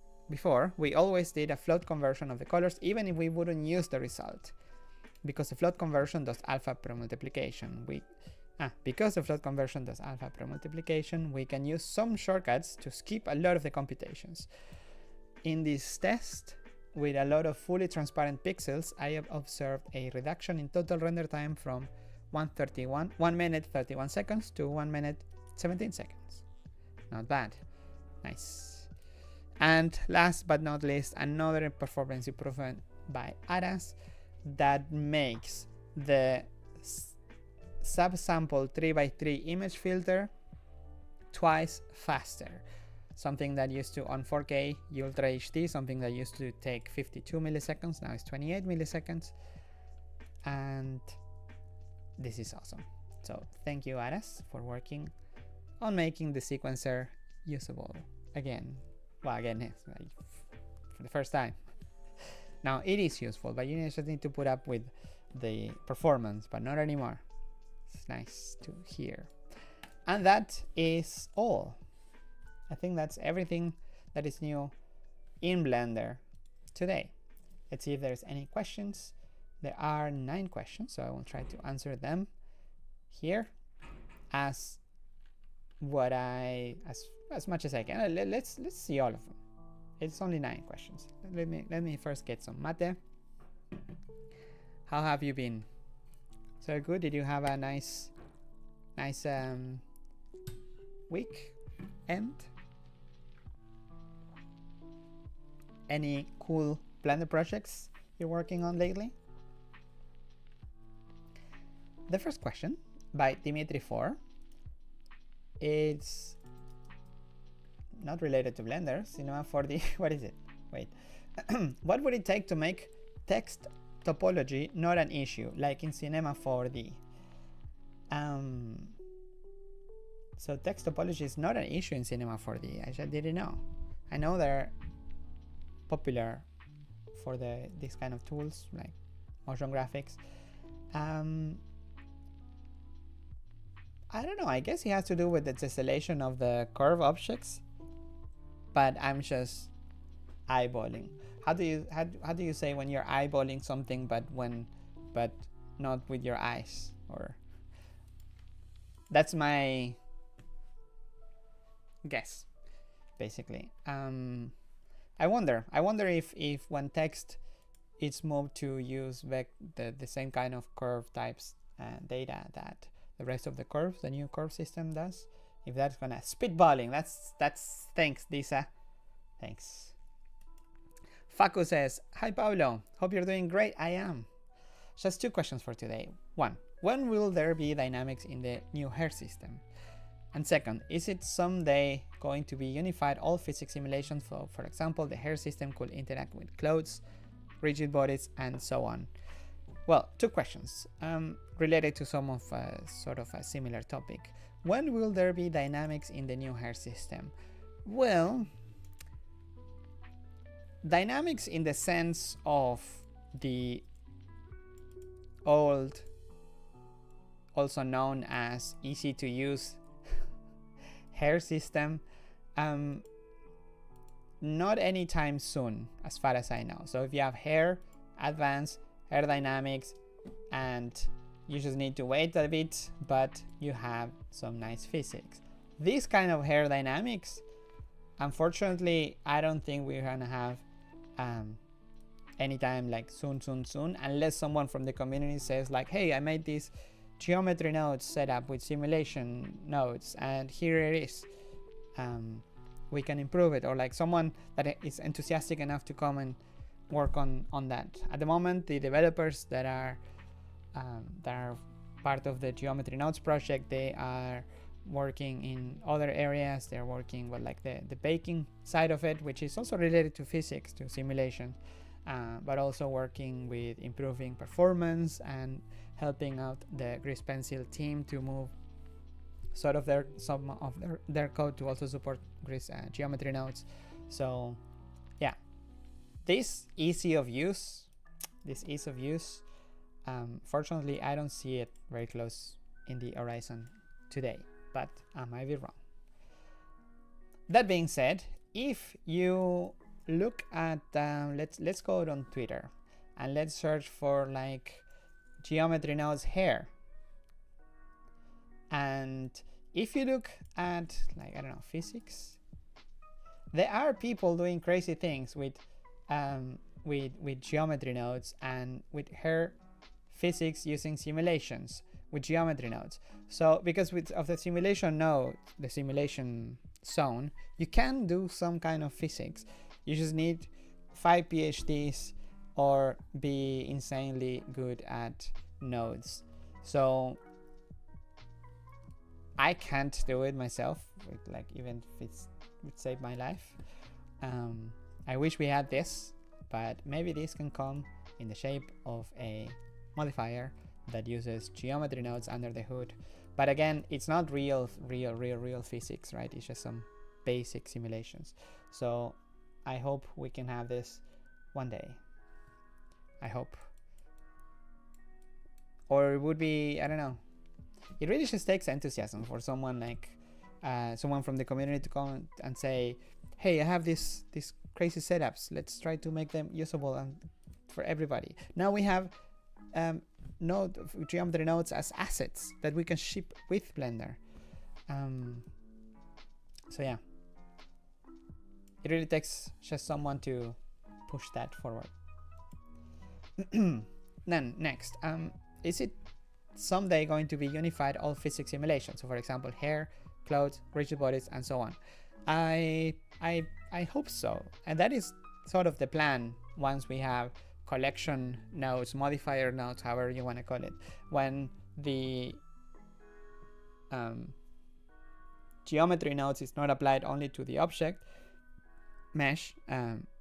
always did a float conversion of the colors even if we wouldn't use the result, because the float conversion does alpha premultiplication. Because the float conversion does alpha premultiplication, we can use some shortcuts to skip a lot of the computations. In this test, with a lot of fully transparent pixels, I have observed a reduction in total render time from 1 minute 31 seconds to 1 minute 17 seconds. Not bad. Nice. And last but not least, another performance improvement by Aras that makes the subsample 3x3 image filter twice faster. Something that used to, on 4K Ultra HD, something that used to take 52 milliseconds, now it's 28 milliseconds. And this is awesome. So thank you, Aras, for working on making the sequencer usable again. Well, again, like for the first time. Now it is useful, but you just need to put up with the performance, but not anymore. It's nice to hear. And that is all. I think that's everything that is new in Blender today. Let's see if there's any questions. There are 9 questions, so I will try to answer them here as much as I can. Let's see all of them. It's only 9 questions. Let me first get some mate. How have you been? So good. Did you have a nice week end? Any cool Blender projects you're working on lately? The first question by Dimitri4. It's not related to Blender. Cinema 4D. What is it? Wait. What would it take to make text topology not an issue, like in Cinema 4D? So text topology is not an issue in Cinema 4D. I just didn't know. I know they're popular for these kind of tools like motion graphics. I don't know. I guess it has to do with the tessellation of the curve objects, but I'm just eyeballing. How do you say when you're eyeballing something, but not with your eyes? Or that's my guess, basically. I wonder if when text is moved to use the same kind of curve types data that the rest of the curves, the new curve system does, if that's gonna spitballing. That's thanks, Disa. Thanks. Facu says, hi Pablo, hope you're doing great. I am. Just 2 questions for today. 1, when will there be dynamics in the new hair system? And second, is it someday going to be unified all physics simulations? For example, the hair system could interact with clothes, rigid bodies, and so on. Well, 2 questions related to some of sort of a similar topic. When will there be dynamics in the new hair system? Well, dynamics in the sense of the old, also known as easy to use hair system, not anytime soon as far as I know. So if you have hair, advanced hair dynamics, and you just need to wait a bit, but you have some nice physics. This kind of hair dynamics, unfortunately, I don't think we're gonna have anytime like soon, unless someone from the community says like, hey, I made this geometry nodes set up with simulation nodes and here it is. We can improve it, or like someone that is enthusiastic enough to come and work on that. At the moment, the developers that are part of the geometry nodes project, they are working in other areas. They're working with like the baking side of it, which is also related to physics, to simulation, but also working with improving performance and helping out the Grease Pencil team to move sort of some of their code to also support Grease geometry nodes. So yeah, this ease of use, fortunately I don't see it very close in the horizon today, but I might be wrong. That being said, if you look at let's go on Twitter and let's search for like geometry nodes hair, and if you look at like, I don't know, physics, there are people doing crazy things with geometry nodes and with hair physics using simulations with geometry nodes. So because of the simulation node, the simulation zone, you can do some kind of physics. You just need 5 PhDs or be insanely good at nodes. So I can't do it myself, like even if it would save my life. I wish we had this, but maybe this can come in the shape of a modifier that uses geometry nodes under the hood. But again, it's not real physics, right? It's just some basic simulations. So I hope we can have this one day. I hope. Or it would be, I don't know. It really just takes enthusiasm for someone like someone from the community to come and say, hey, I have these crazy setups. Let's try to make them usable and for everybody. Now we have geometry nodes as assets that we can ship with Blender. So yeah, it really takes just someone to push that forward. Then next, is it someday going to be unified all physics simulations? So for example, hair, clothes, rigid bodies, and so on. I hope so, and that is sort of the plan once we have collection nodes, modifier nodes, however you want to call it, when the geometry nodes is not applied only to the object mesh,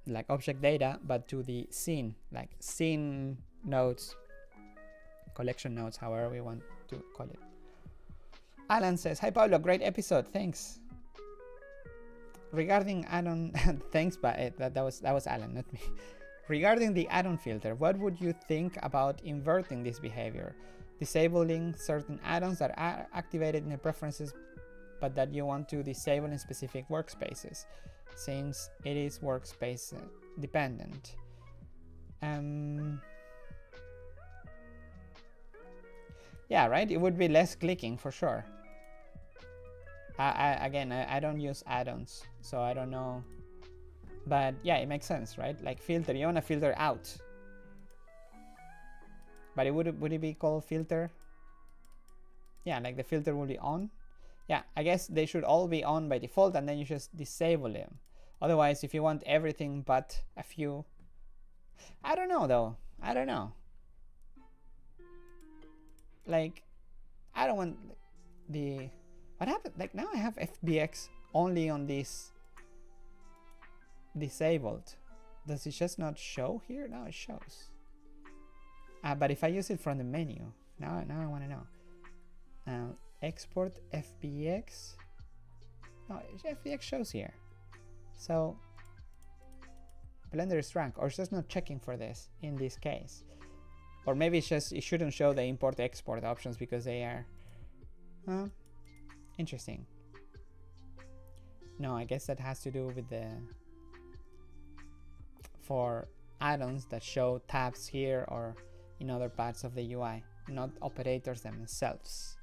like object data, but to the scene, like scene nodes, collection nodes, however we want to call it. Alan says, hi Pablo, great episode, thanks. Regarding add-on, thanks, but that was Alan, not me. Regarding the add-on filter, what would you think about inverting this behavior? Disabling certain add-ons that are activated in the preferences, but that you want to disable in specific workspaces, since it is workspace dependent. Yeah, right, it would be less clicking for sure. Again, I don't use add-ons, so I don't know. But yeah, it makes sense, right? Like filter, you want to filter out. But would it be called filter? Yeah, like the filter will be on. Yeah, I guess they should all be on by default, and then you just disable them. Otherwise, if you want everything but a few, I don't know though. I don't know. Like, I don't want the, what happened? Like now I have FBX only on this disabled. Does it just not show here? No, it shows. But if I use it from the menu, now I want to know. Export FBX. No, FBX shows here. So Blender is drunk, or it's just not checking for this in this case. Or maybe it's just, it shouldn't show the import export options because they are interesting. No, I guess that has to do with the, for add-ons that show tabs here or in other parts of the UI, not operators themselves.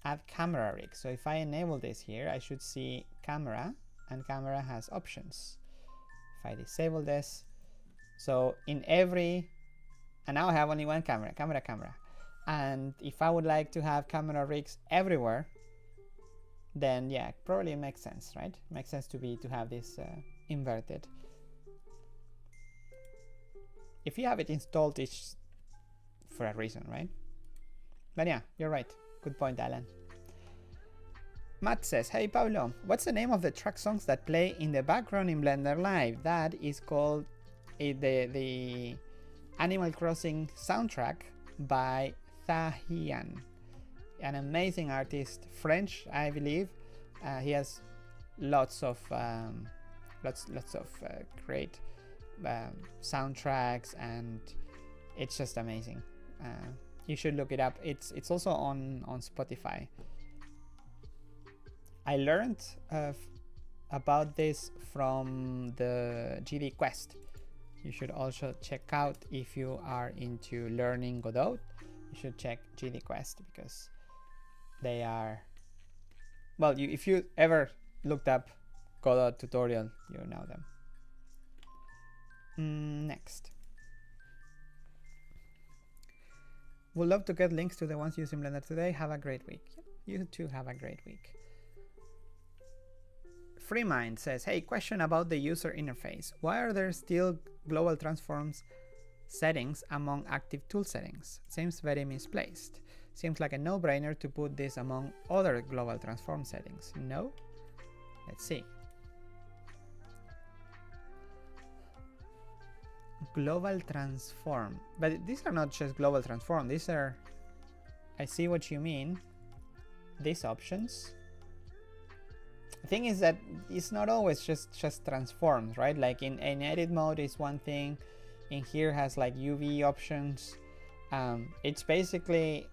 Add camera rig. So if I enable this here, I should see camera, and camera has options. If I disable this, so in every, and now I have only one camera, camera. And if I would like to have camera rigs everywhere, then yeah, probably it makes sense, right? It makes sense to have this inverted. If you have it installed, it's for a reason, right? But yeah, you're right. Good point, Alan. Matt says, hey Pablo, what's the name of the track songs that play in the background in Blender Live? That is called the Animal Crossing soundtrack by Thahian, an amazing artist, French, I believe. He has lots of great soundtracks, and it's just amazing. You should look it up. It's also on Spotify. I learned about this from the GD Quest. You should also check out, if you are into learning Godot, you should check GD Quest, because they are, well, if you ever looked up Godot tutorial, you know them. Next. Would love to get links to the ones using Blender today. Have a great week. You too have a great week. FreeMind says, hey, question about the user interface. Why are there still global transforms settings among active tool settings? Seems very misplaced. Seems like a no-brainer to put this among other global transform settings. No? Let's see. Global transform. But these are not just global transform. These are... I see what you mean. These options. The thing is that it's not always just transforms, right? Like in edit mode is one thing. In here has like UV options. It's basically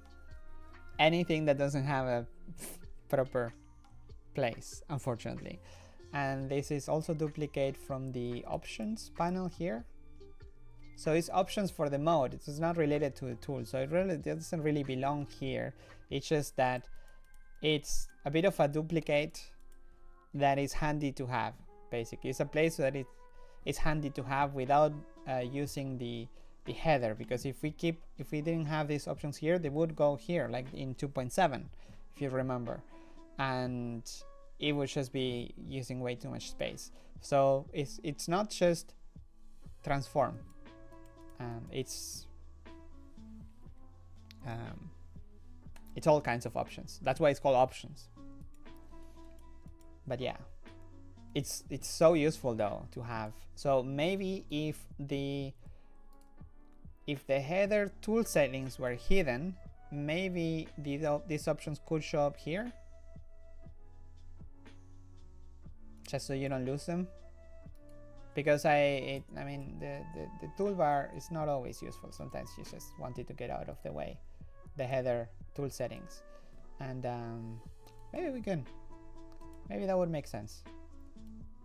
anything that doesn't have a proper place, unfortunately. And this is also duplicate from the options panel here. So it's options for the mode. It's not related to the tool, so it really doesn't really belong here. It's just that it's a bit of a duplicate that is handy to have. Basically, it's a place that it's handy to have without using the header, because if we didn't have these options here, they would go here, like in 2.7, if you remember, and it would just be using way too much space. So it's not just transform. It's all kinds of options. That's why it's called options. But yeah, it's so useful though to have. So maybe if the header tool settings were hidden, maybe these options could show up here, just so you don't lose them. Because I mean the toolbar is not always useful. Sometimes you just want it to get out of the way, the header tool settings, and maybe that would make sense.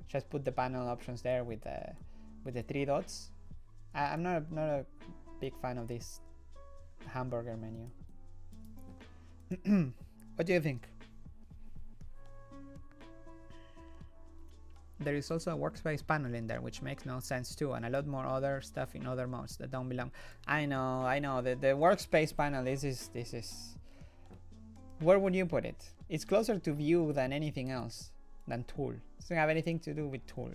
Just put the panel options there with the 3 dots. I'm not a big fan of this hamburger menu. What do you think? There is also a workspace panel in there, which makes no sense too, and a lot more other stuff in other modes that don't belong. I know. The workspace panel, this is... Where would you put it? It's closer to view than anything else, than tool. It doesn't have anything to do with tool.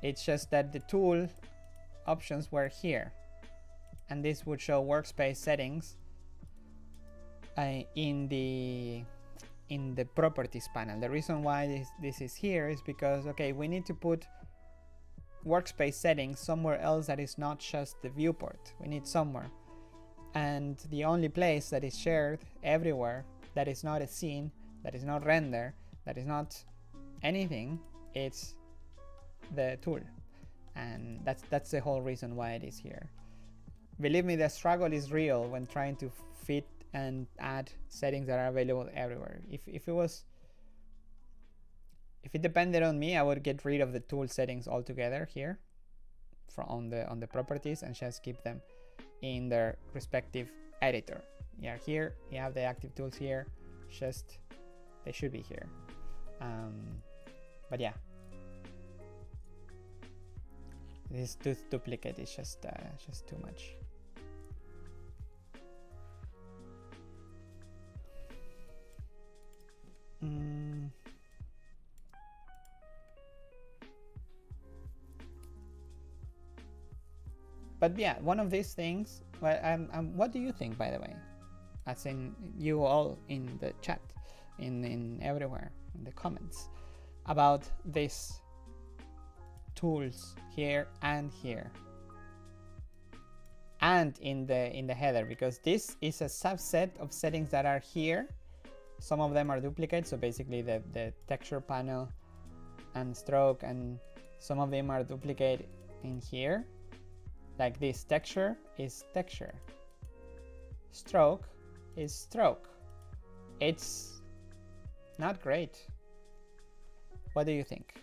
It's just that the tool options were here, and this would show workspace settings in the properties panel. The reason why this is here is because, okay, we need to put workspace settings somewhere else that is not just the viewport. We need somewhere, and the only place that is shared everywhere, that is not a scene, that is not render, that is not anything, it's the tool. And that's the whole reason why it is here. Believe me, the struggle is real when trying to fit and add settings that are available everywhere. If it depended on me, I would get rid of the tool settings altogether here on the properties, and just keep them in their respective editor. Yeah, here you have the active tools here, just they should be here. But yeah, this duplicate is just too much. But yeah, one of these things, well, what do you think, by the way? As in you all in the chat. in everywhere in the comments about these tools here and here, and in the header, because this is a subset of settings that are here. Some of them are duplicates, so basically the texture panel and stroke, and some of them are duplicate in here. Like this texture is texture, stroke is stroke. It's not great. What do you think?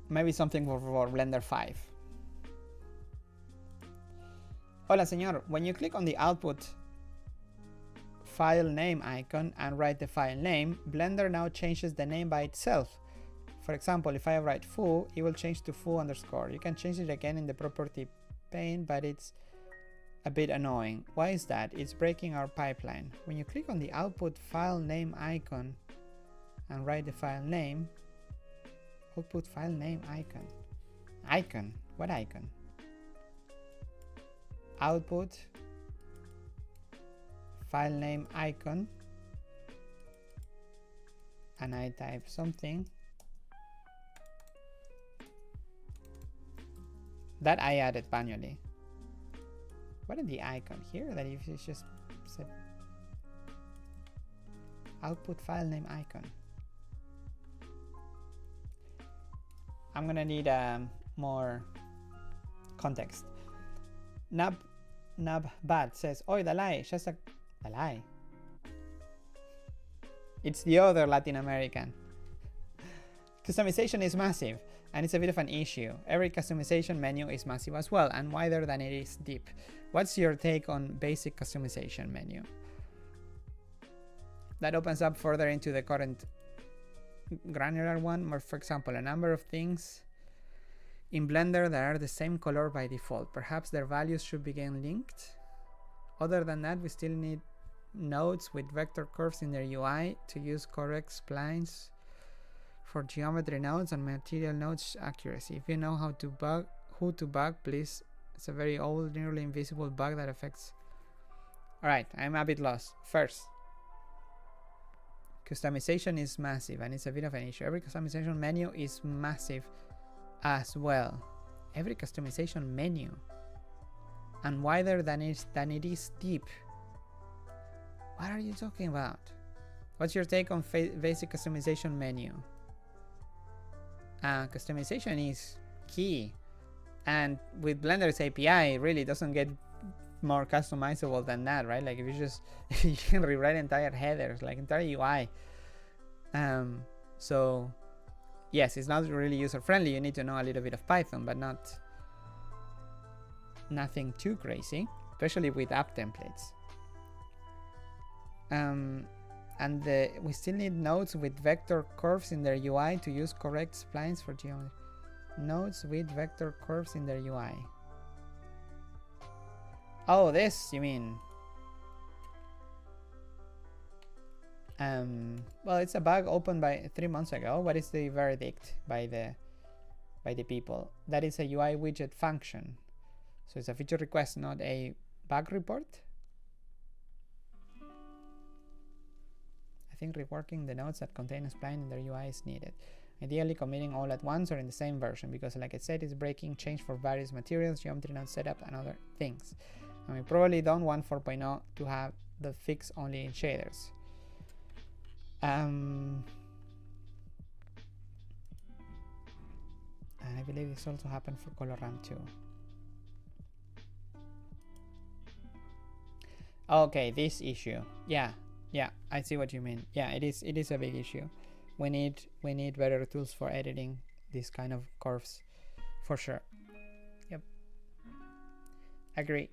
Maybe something for Blender 5. Hola señor, when you click on the output file name icon and write the file name, Blender now changes the name by itself. For example, if I write foo, it will change to foo underscore. You can change it again in the property pane, but it's a bit annoying. Why is that? It's breaking our pipeline. When you click on the output file name icon and write the file name, output file name icon. Icon? What icon? Output file name icon, and I type something that I added manually. What is the icon here that if it's just said output file name icon? I'm gonna need more context. Nabbat says, Oi, Dalai, just a Dalai. It's the other Latin American. Customization is massive, and it's a bit of an issue. Every customization menu is massive as well, and wider than it is deep. What's your take on basic customization menu? That opens up further into the current granular one, or for example, a number of things in Blender that are the same color by default. Perhaps their values should begin linked. Other than that, we still need nodes with vector curves in their UI to use correct splines for geometry nodes and material nodes accuracy. If you know how to bug, who to bug, please. It's a very old, nearly invisible bug that affects. Alright, I'm a bit lost. First, customization is massive, and it's a bit of an issue. Every customization menu is massive as well. Every customization menu, and wider than it is deep. What are you talking about? What's your take on basic customization menu? Customization is key, and with Blender's API, it really doesn't get more customizable than that, right? Like if you just you can rewrite entire headers, like entire UI. So yes, it's not really user friendly. You need to know a little bit of Python, but nothing too crazy, especially with app templates. And we still need nodes with vector curves in their UI to use correct splines for geometry. Nodes with vector curves in their UI. Oh, this you mean? Well, it's a bug opened by 3 months ago. What is the verdict by the people? That is a UI widget function. So it's a feature request, not a bug report. I think reworking the nodes that contain a spline in their UI is needed. Ideally committing all at once or in the same version, because like I said, it's breaking change for various materials, geometry node setup, and other things. And we probably don't want 4.0 to have the fix only in shaders. And I believe this also happened for Colorram too. Okay, this issue. Yeah, I see what you mean. Yeah, it is a big issue. We need better tools for editing these kind of curves, for sure. Yep, agree.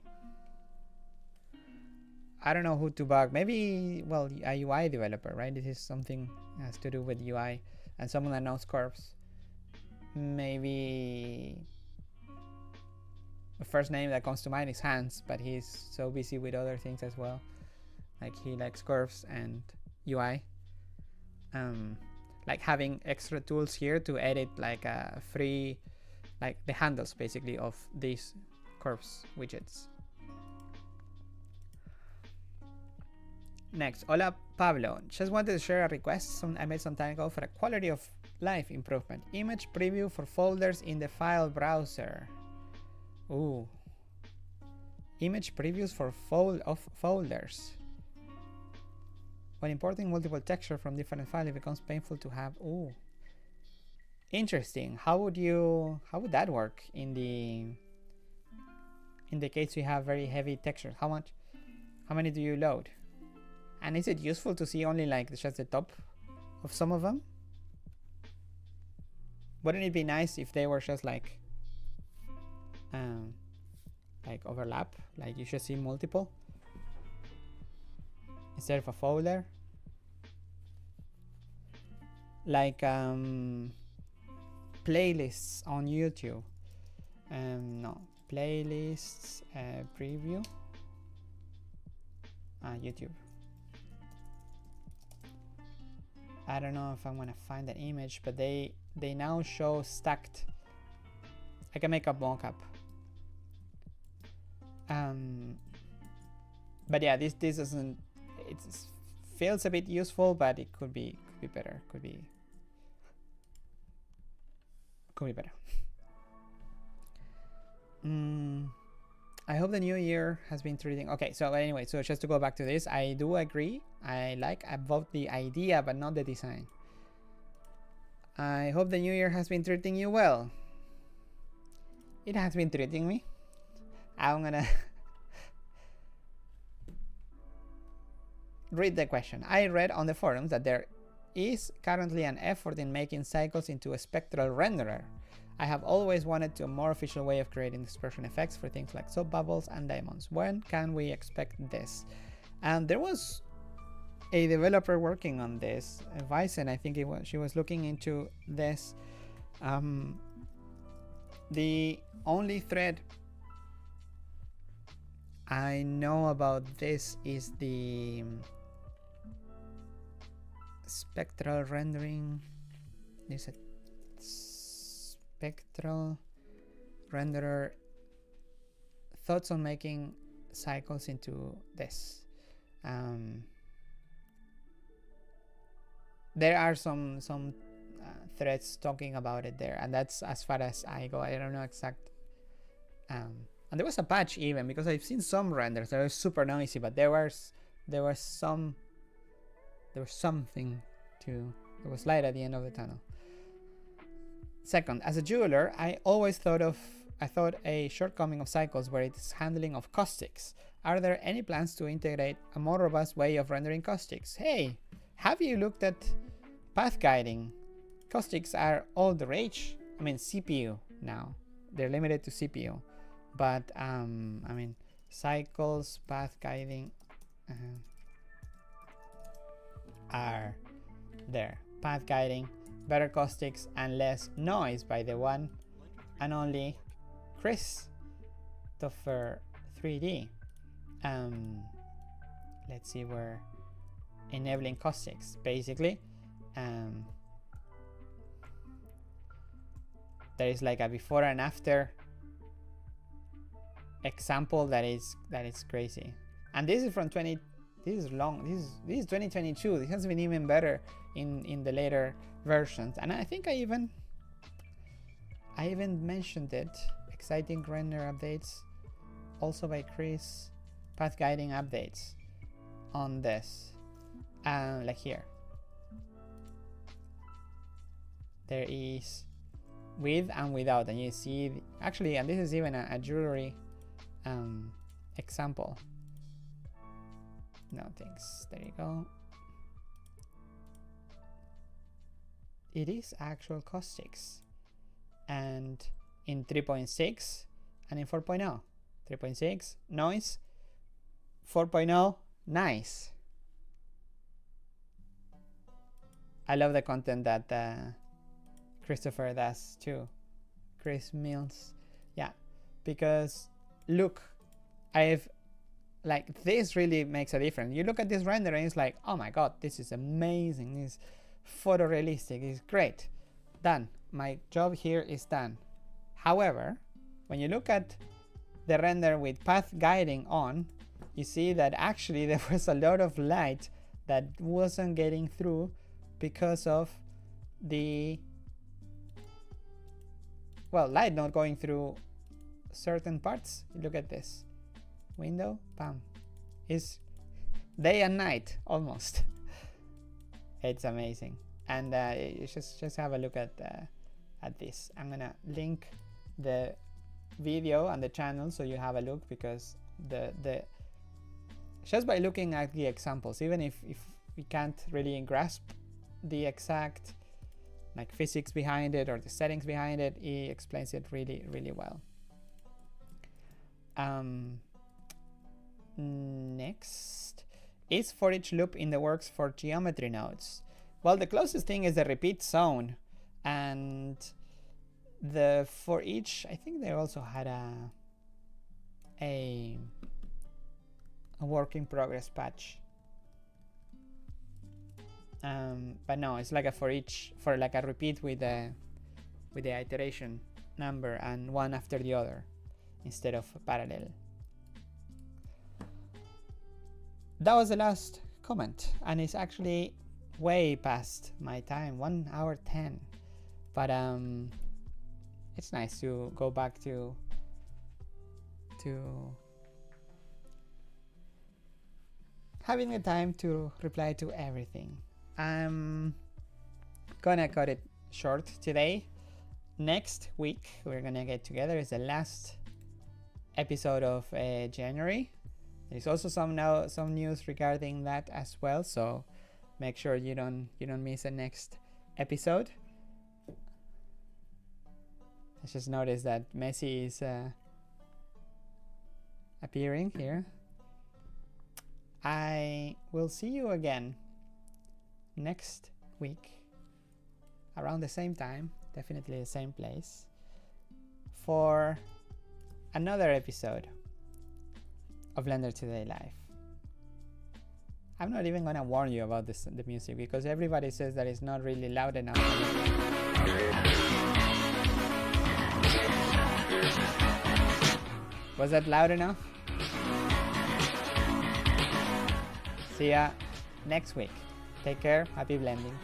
I don't know who to bug. Maybe, well, a UI developer, right? This is something that has to do with UI, and someone that knows curves. Maybe the first name that comes to mind is Hans, but he's so busy with other things as well. Like he likes curves and UI. Like having extra tools here to edit like a free, like the handles basically of these curves widgets. Next, hola Pablo. Just wanted to share a request I made some time ago for a quality of life improvement. Image preview for folders in the file browser. Ooh. Image previews for folders. When importing multiple texture from different files, it becomes painful to have. Ooh. Interesting. How would that work in the case you have very heavy textures? How many do you load? And is it useful to see only like just the top of some of them? Wouldn't it be nice if they were just like overlap, like you should see multiple instead of a folder, like playlists on YouTube. No, playlists preview. YouTube. I don't know if I'm gonna find the image, but they now show stacked. I can make a mockup. But yeah, this doesn't. It feels a bit useful, but it could be better. Could be better. I hope the new year has been treating. Okay, so anyway, so just to go back to this, I do agree. I like about the idea, but not the design. I hope the new year has been treating you well. It has been treating me. I'm gonna read the question. I read on the forums that there is currently an effort in making cycles into a spectral renderer. I have always wanted a more efficient way of creating dispersion effects for things like soap bubbles and diamonds. When can we expect this? And there was a developer working on this, Vysen, I think it was. She was looking into this. The only thread I know about this is the spectral rendering. There's a spectral renderer. Thoughts on making cycles into this. There are some threads talking about it there, and that's as far as I go. I don't know exact. And there was a patch even, because I've seen some renders that are super noisy, but there was something there was light at the end of the tunnel. Second, as a jeweler, I thought a shortcoming of cycles were its handling of caustics. Are there any plans to integrate a more robust way of rendering caustics? Hey, have you looked at path guiding? Caustics are all the rage. I mean, CPU now. They're limited to CPU. But, I mean, cycles, path guiding are there. Path guiding, better caustics, and less noise by the one and only Christopher 3D. Let's see, we're enabling caustics basically. There is like a before and after example that is crazy, and this is from 2022. This has been even better in the later versions, and I think I even mentioned it. Exciting render updates also by Chris, path guiding updates on this, like here there is with and without, and you see actually, and this is even a jewelry example. No thanks, there you go. It is actual caustics, and in 3.6 and in 4.0. 3.6 noise, 4.0 nice. I love the content that Christopher does too. Chris Mills, yeah, because look, I've like, this really makes a difference. You look at this render and it's like, oh my god, this is amazing, this is photorealistic, it's great, done, my job here is done. However, when you look at the render with path guiding on, you see that actually there was a lot of light that wasn't getting through because of the, well, light not going through certain parts. Look at this window, bam, it's day and night almost. It's amazing. And you just have a look at this. I'm gonna link the video and the channel so you have a look, because the just by looking at the examples, even if we can't really grasp the exact like physics behind it or the settings behind it, he explains it really well. Next, is for each loop in the works for geometry nodes? Well, the closest thing is the repeat zone, and the for each, I think they also had a work in progress patch. But no, it's like a for each, for like a repeat with the iteration number and one after the other instead of parallel. That was the last comment, and it's actually way past my time, 1 hour 10. But it's nice to go back to having the time to reply to everything. I'm gonna cut it short today. Next week we're gonna get together. It's the last episode of January. There's also some news regarding that as well, so make sure you don't miss the next episode. I just noticed that Messi is appearing here. I will see you again next week around the same time, definitely the same place, for another episode of BlenderToday Live. I'm not even gonna warn you about the music, because everybody says that it's not really loud enough. Was that loud enough? See ya next week. Take care. Happy blending.